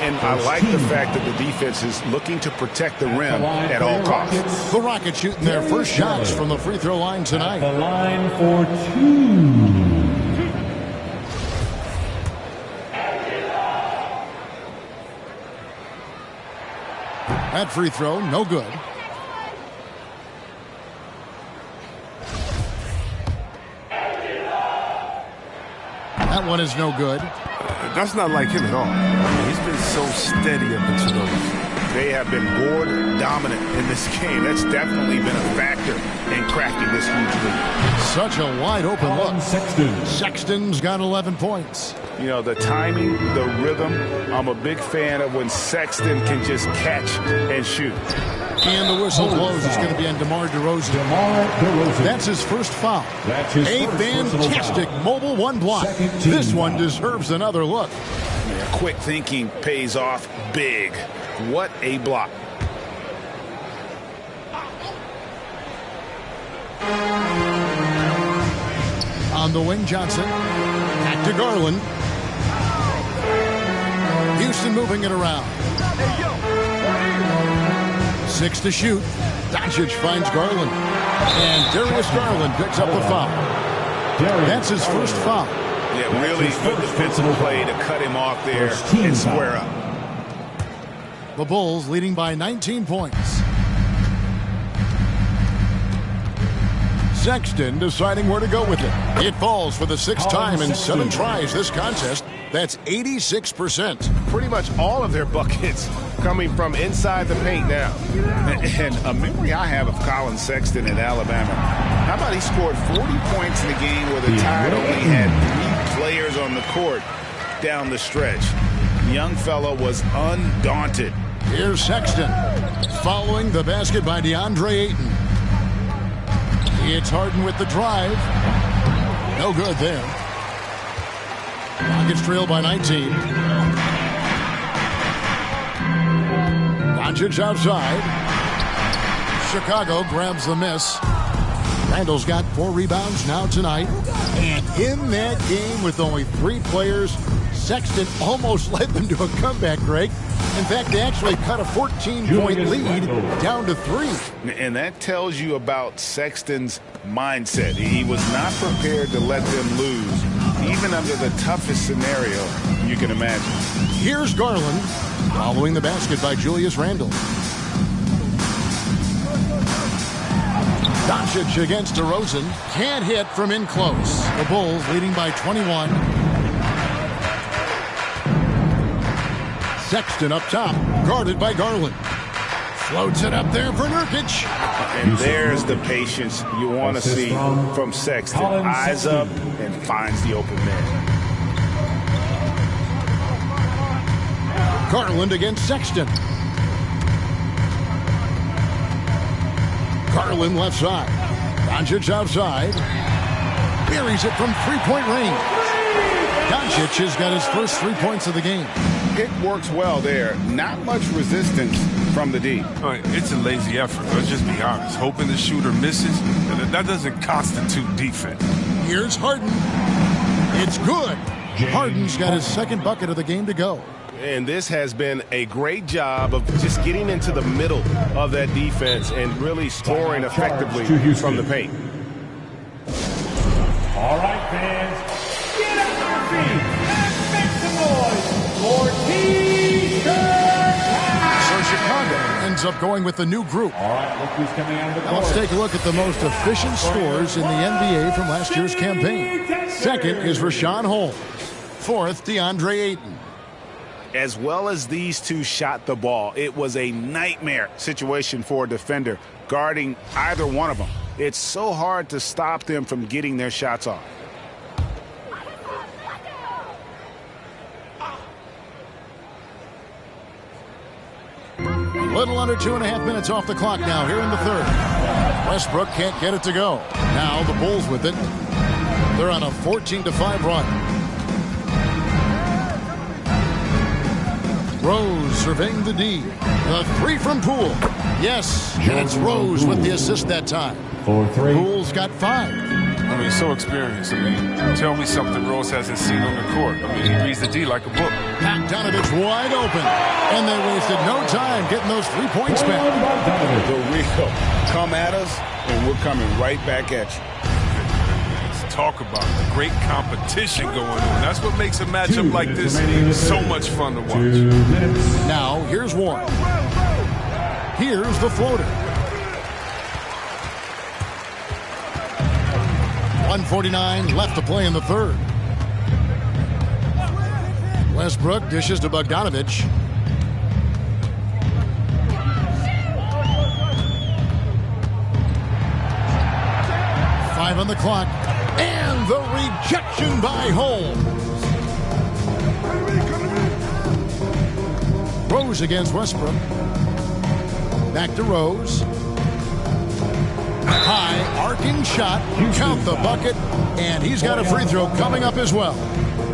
And I like the fact that the defense is looking to protect the rim at all costs. The Rockets shooting their first shots from the free throw line tonight. The line for 2. That free throw, no good. That one is no good. That's not like him at all. I mean, he's been so steady up until those They have been board dominant in this game. That's definitely been a factor in cracking this huge lead. Such a wide open look. Sexton's got 11 points. You know, the timing, the rhythm, I'm a big fan of when Sexton can just catch and shoot. And the whistle blows. It's going to be on DeMar DeRozan. That's his first foul. A fantastic mobile one block. This one deserves another look. Yeah, quick thinking pays off big. What a block. On the wing, Johnson. Back to Garland. Houston moving it around. 6 to shoot. Doncic finds Garland. And Darius Garland picks up the foul. That's his first foul. Yeah, really good defensive play to cut him off there and square up. The Bulls leading by 19 points. Sexton deciding where to go with it. It falls for the 6th time in 7 tries this contest. That's 86%. Pretty much all of their buckets coming from inside the paint now. And a memory I have of Colin Sexton at Alabama. How about he scored 40 points in the game where the Tide only had 3 players on the court down the stretch. Young fella was undaunted. Here's Sexton following the basket by DeAndre Ayton. It's Harden with the drive. No good there. Rockets trail by 19. Doncic outside. Chicago grabs the miss. Randall's got 4 rebounds now tonight. And in that game with only 3 players, Sexton almost led them to a comeback, Greg. In fact, they actually cut a 14-point lead down to 3. And that tells you about Sexton's mindset. He was not prepared to let them lose, even under the toughest scenario you can imagine. Here's Garland following the basket by Julius Randle. Doncic against DeRozan. Can't hit from in close. The Bulls leading by 21. Sexton up top, guarded by Garland. Floats it up there for Nurkic. And there's the patience you want to see from Sexton. Eyes up and finds the open man. Garland against Sexton. Garland left side. Doncic outside. Buries it from 3-point range. Doncic has got his first 3 points of the game. It works well there. Not much resistance from the D. It's a lazy effort. Let's just be honest. Hoping the shooter misses, that doesn't constitute defense. Here's Harden. It's good. Harden's got his 2nd bucket of the game to go. And this has been a great job of just getting into the middle of that defense and really scoring effectively from the paint. All right, fans, get out your feet and make some noise for T-shirt. So Chicago ends up going with the new group. All right, look who's coming out of the Now let's take a look at the most efficient scorers in the NBA from last year's campaign. 2nd is Rashawn Holmes. 4th, DeAndre Ayton. As well as these two shot the ball, it was a nightmare situation for a defender guarding either one of them. It's so hard to stop them from getting their shots off. A little under 2.5 minutes off the clock now here in the 3rd. Westbrook can't get it to go. Now the Bulls with it. They're on a 14-5 run. Rose surveying the D. The 3 from Poole. Yes, and it's Rose with the assist that time. 4-3. Poole's got 5. I mean, so experienced. I mean, tell me something Rose hasn't seen on the court. I mean, he reads the D like a book. Bogdanovich wide open. And they wasted no time getting those 3 points back. The Rico, come at us, and we're coming right back at you. Talk about the great competition going on. That's what makes a matchup like this so much fun to watch. Now, here's Warren. Here's the floater. 1:49 left to play in the 3rd. Westbrook dishes to Bogdanovich. 5 on the clock. And the rejection by Holmes. Rose against Westbrook. Back to Rose. High, arcing shot. Count the bucket. And he's got a free throw coming up as well.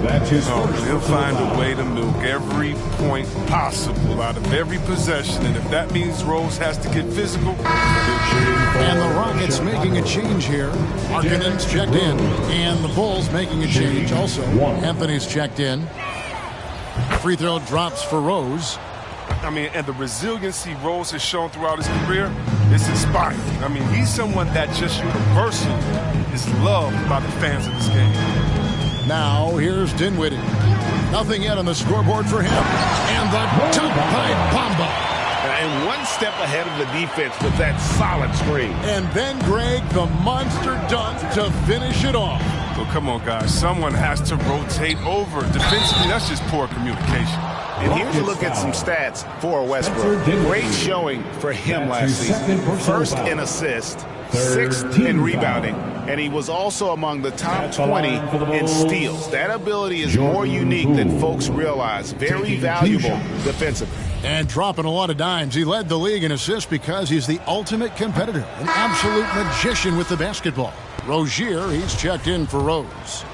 That's his first. He'll find a way to milk every point possible out of every possession. And if that means Rose has to get physical. And the Rockets making a change here. Markkanen's checked in. And the Bulls making a change also. Anthony's checked in. Free throw drops for Rose. I mean, and the resiliency Rose has shown throughout his career is inspiring. I mean, he's someone that just universally is loved by the fans of this game. Now, here's Dinwiddie. Nothing yet on the scoreboard for him. And the dunk by Bamba. And one step ahead of the defense with that solid screen. And then, Greg, the monster dunk to finish it off. Well, come on, guys. Someone has to rotate over. Defensively, that's just poor communication. And here's a look at some stats for Westbrook. Great showing for him last season. First in assists, 6th in rebounding, and he was also among the top 20 in steals. That ability is more unique than folks realize. Very valuable defensively. And dropping a lot of dimes. He led the league in assists because he's the ultimate competitor. An absolute magician with the basketball. Rozier, he's checked in for Rose.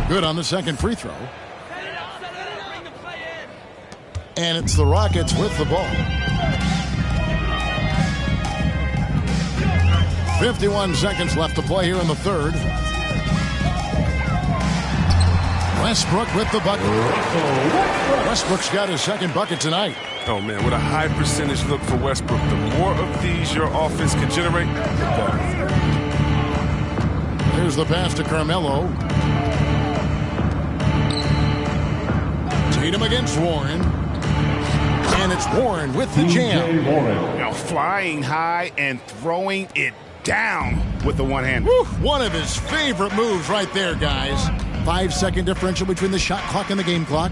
Good on the second free throw. And it's the Rockets with the ball. 51 seconds left to play here in the third. Westbrook with the bucket. Westbrook's got his second bucket tonight. Oh, man, with a high percentage look for Westbrook, the more of these your offense can generate, the better. Here's the pass to Carmelo. Tatum against Warren. And it's Warren with the jam. Now flying high and throwing it down with the one-hand. One of his favorite moves right there, guys. 5-second differential between the shot clock and the game clock.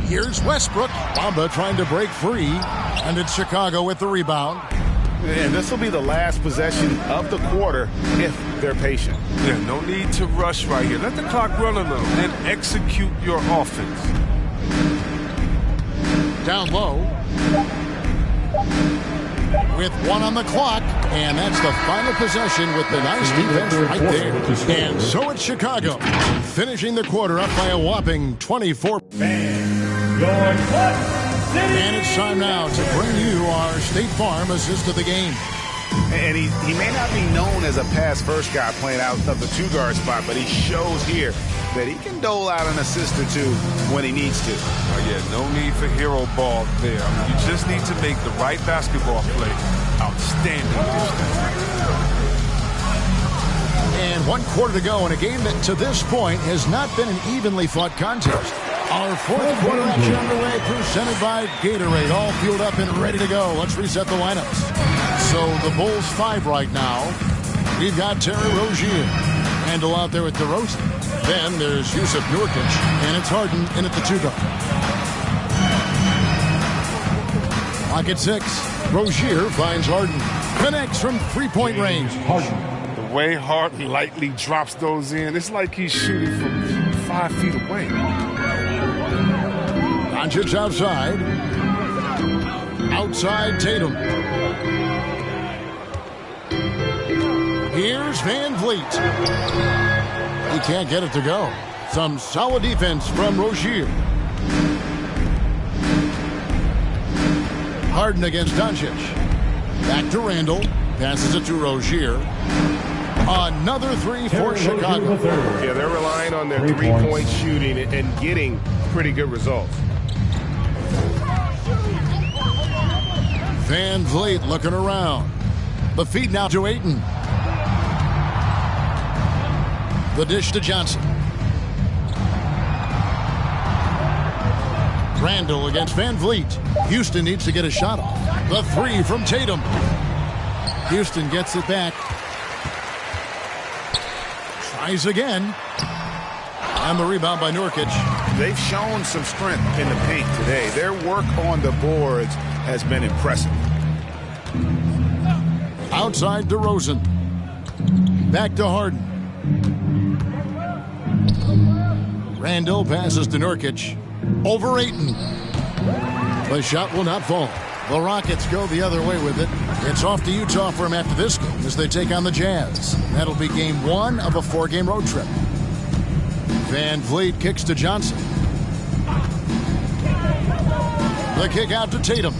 Here's Westbrook. Bamba trying to break free. And it's Chicago with the rebound. And this will be the last possession of the quarter if they're patient. Yeah, no need to rush right here. Let the clock run a little, then execute your offense. Down low. With 1 on the clock. And that's the final possession with the nice defense right there. And so it's Chicago, finishing the quarter up by a whopping 24. And it's time now to bring you our State Farm assist of the game. And he may not be known as a pass-first guy playing out of the two-guard spot, but he shows here that he can dole out an assist or two when he needs to. Yeah, no need for hero ball there. I mean, you just need to make the right basketball play. Outstanding dish. And 1 quarter to go in a game that to this point has not been an evenly fought contest. Our fourth quarter action underway, presented by Gatorade, all fueled up and ready to go. Let's reset the lineups. So the Bulls 5 right now. We've got Terry Rozier. Handle out there with DeRozan. Then there's Yusuf Nurkic, and it's Harden in at the 2-guard. Clock at 6. Rozier finds Harden. Connects from 3-point range. Harden. The way Harden lightly drops those in, it's like he's shooting from 5 feet away. Doncic outside. Outside Tatum. Here's Van Vliet. He can't get it to go. Some solid defense from Rozier. Harden against Doncic. Back to Randall. Passes it to Rozier. Another 3 for Chicago. Yeah, they're relying on their three-point shooting and getting pretty good results. Van Vliet looking around. The feed now to Ayton. The dish to Johnson. Randall against Van Vliet. Houston needs to get a shot off. The 3 from Tatum. Houston gets it back. Tries again. And the rebound by Nurkic. They've shown some strength in the paint today. Their work on the boards has been impressive. Outside DeRozan. Back to Harden. Randall passes to Nurkic. Over Ayton. The shot will not fall. The Rockets go the other way with it. It's off to Utah for him after this game as they take on the Jazz. That'll be game 1 of a 4-game road trip. Van Vliet kicks to Johnson. The kick out to Tatum.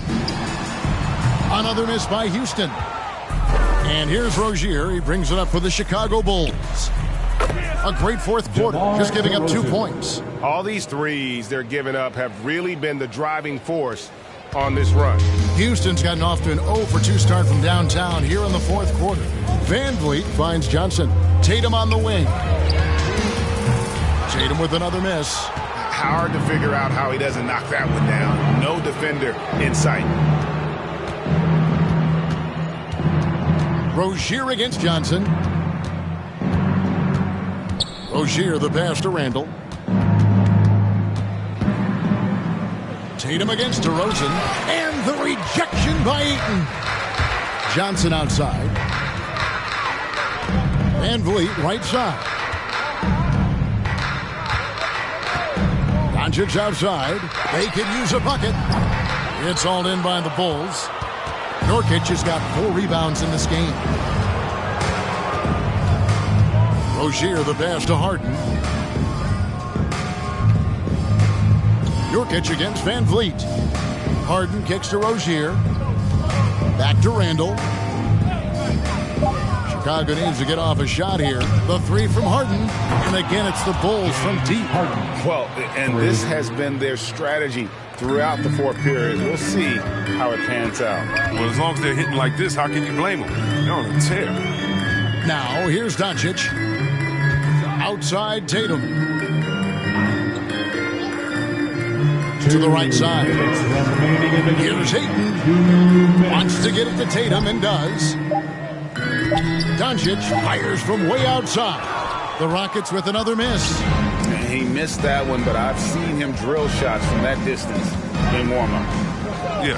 Another miss by Houston. And here's Rozier. He brings it up for the Chicago Bulls. A great fourth quarter, just giving up 2 points. All these threes they're giving up have really been the driving force on this run. Houston's gotten off to an 0-for-2 start from downtown here in the fourth quarter. Van Vliet finds Johnson. Tatum on the wing. Tatum with another miss. Hard to figure out how he doesn't knock that one down. No defender in sight. Rozier against Johnson. Rozier the pass to Randall. Tatum against DeRozan. And the rejection by Ayton. Johnson outside. Van Vliet right side. Doncic outside. They could use a bucket. It's all in by the Bulls. Nurkic has got 4 rebounds in this game. Rozier the pass to Harden. Nurkic against Van Vliet. Harden kicks to Rozier. Back to Randall. Chicago needs to get off a shot here. The 3 from Harden. And again, it's the Bulls from deep. Well, and this has been their strategy throughout the fourth period. We'll see how it pans out. Well, as long as they're hitting like this, how can you blame them? They're on a tear. Now, here's Doncic. Outside Tatum. To the right side. Here's Ayton. Wants to get it to Tatum and does. Doncic fires from way outside. The Rockets with another miss. He missed that one, but I've seen him drill shots from that distance in warm-up. Yeah,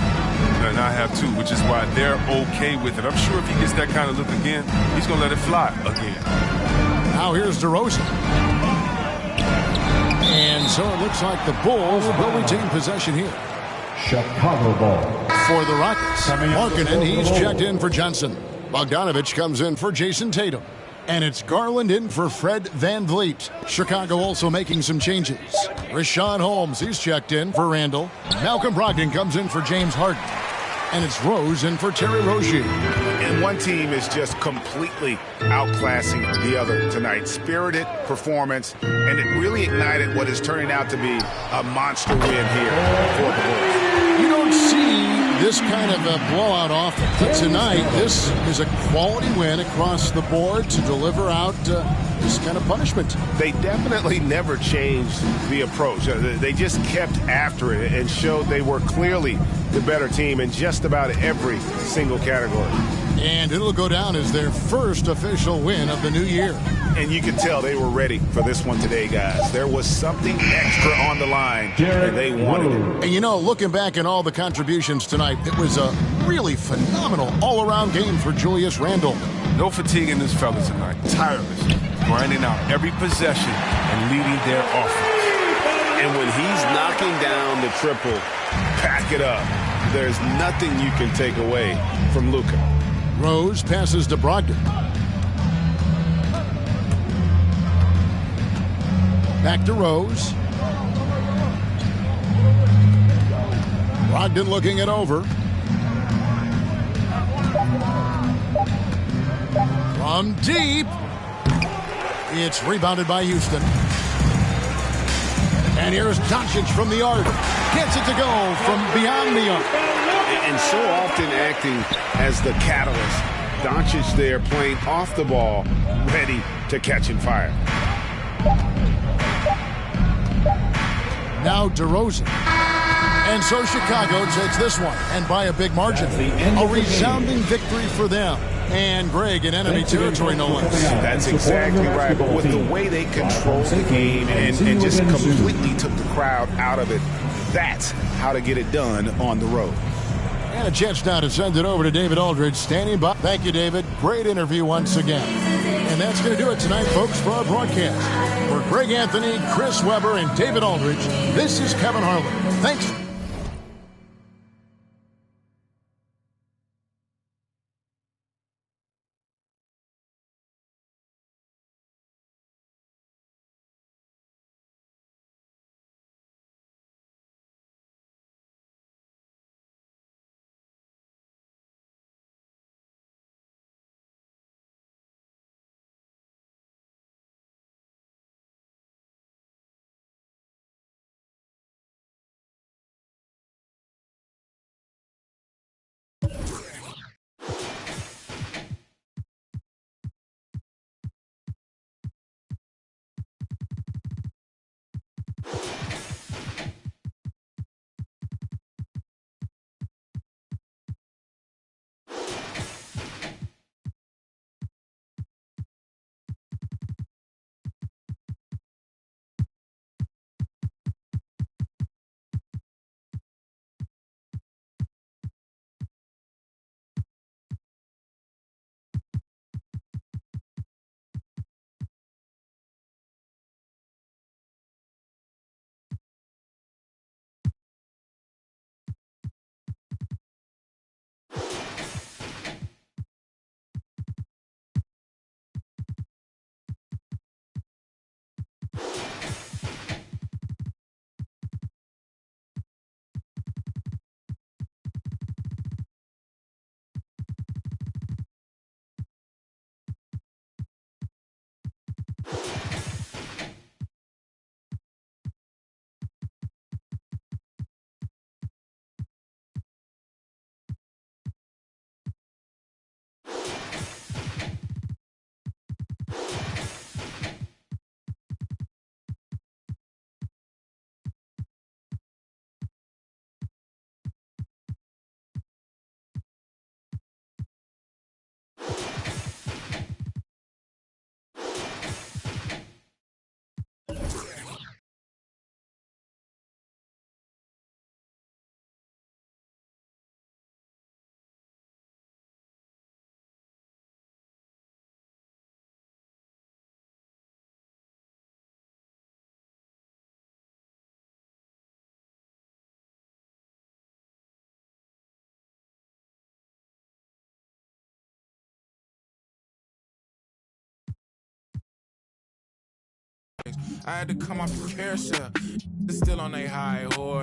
and I have too, which is why they're okay with it. I'm sure if he gets that kind of look again, he's going to let it fly again. Now here's DeRozan. And so it looks like the Bulls will retain possession here. Chicago ball. For the Rockets, Markkanen, he's checked in for Johnson. Bogdanovich comes in for Jason Tatum. And it's Garland in for Fred Van Vliet. Chicago also making some changes. Rashawn Holmes, he's checked in for Randall. Malcolm Brogdon comes in for James Harden. And it's Rose in for Terry Rozier. And one team is just completely outclassing the other tonight. Spirited performance, and it really ignited what is turning out to be a monster win here for the Bulls. You don't see this kind of a blowout often. But tonight, this is a quality win across the board to deliver out this kind of punishment. They definitely never changed the approach. They just kept after it and showed they were clearly the better team in just about every single category. And it'll go down as their first official win of the new year. And you could tell they were ready for this one today, guys. There was something extra on the line, and they wanted it. And you know, looking back at all the contributions tonight, it was a really phenomenal all-around game for Julius Randle. No fatigue in this fella tonight. Tireless. Grinding out every possession and leading their offense. And when he's knocking down the triple, pack it up. There's nothing you can take away from Luka. Rose passes to Brogdon. Back to Rose. Brogdon looking it over. From deep. It's rebounded by Houston. And here's Doncic from the arc. Gets it to go from beyond the arc. And so often acting as the catalyst. Doncic there playing off the ball, ready to catch and fire. Now DeRozan. And so Chicago takes this one, and by a big margin. A resounding victory for them. And Greg in enemy territory, no less. That's exactly right. But with the way they controlled the game and just completely took the crowd out of it, that's how to get it done on the road. And a chance now to send it over to David Aldridge, standing by. Thank you, David. Great interview once again. And that's going to do it tonight, folks, for our broadcast. For Greg Anthony, Chris Webber, and David Aldridge, this is Kevin Harlan. Thanks. I had to come off the carousel. Still on a high horse.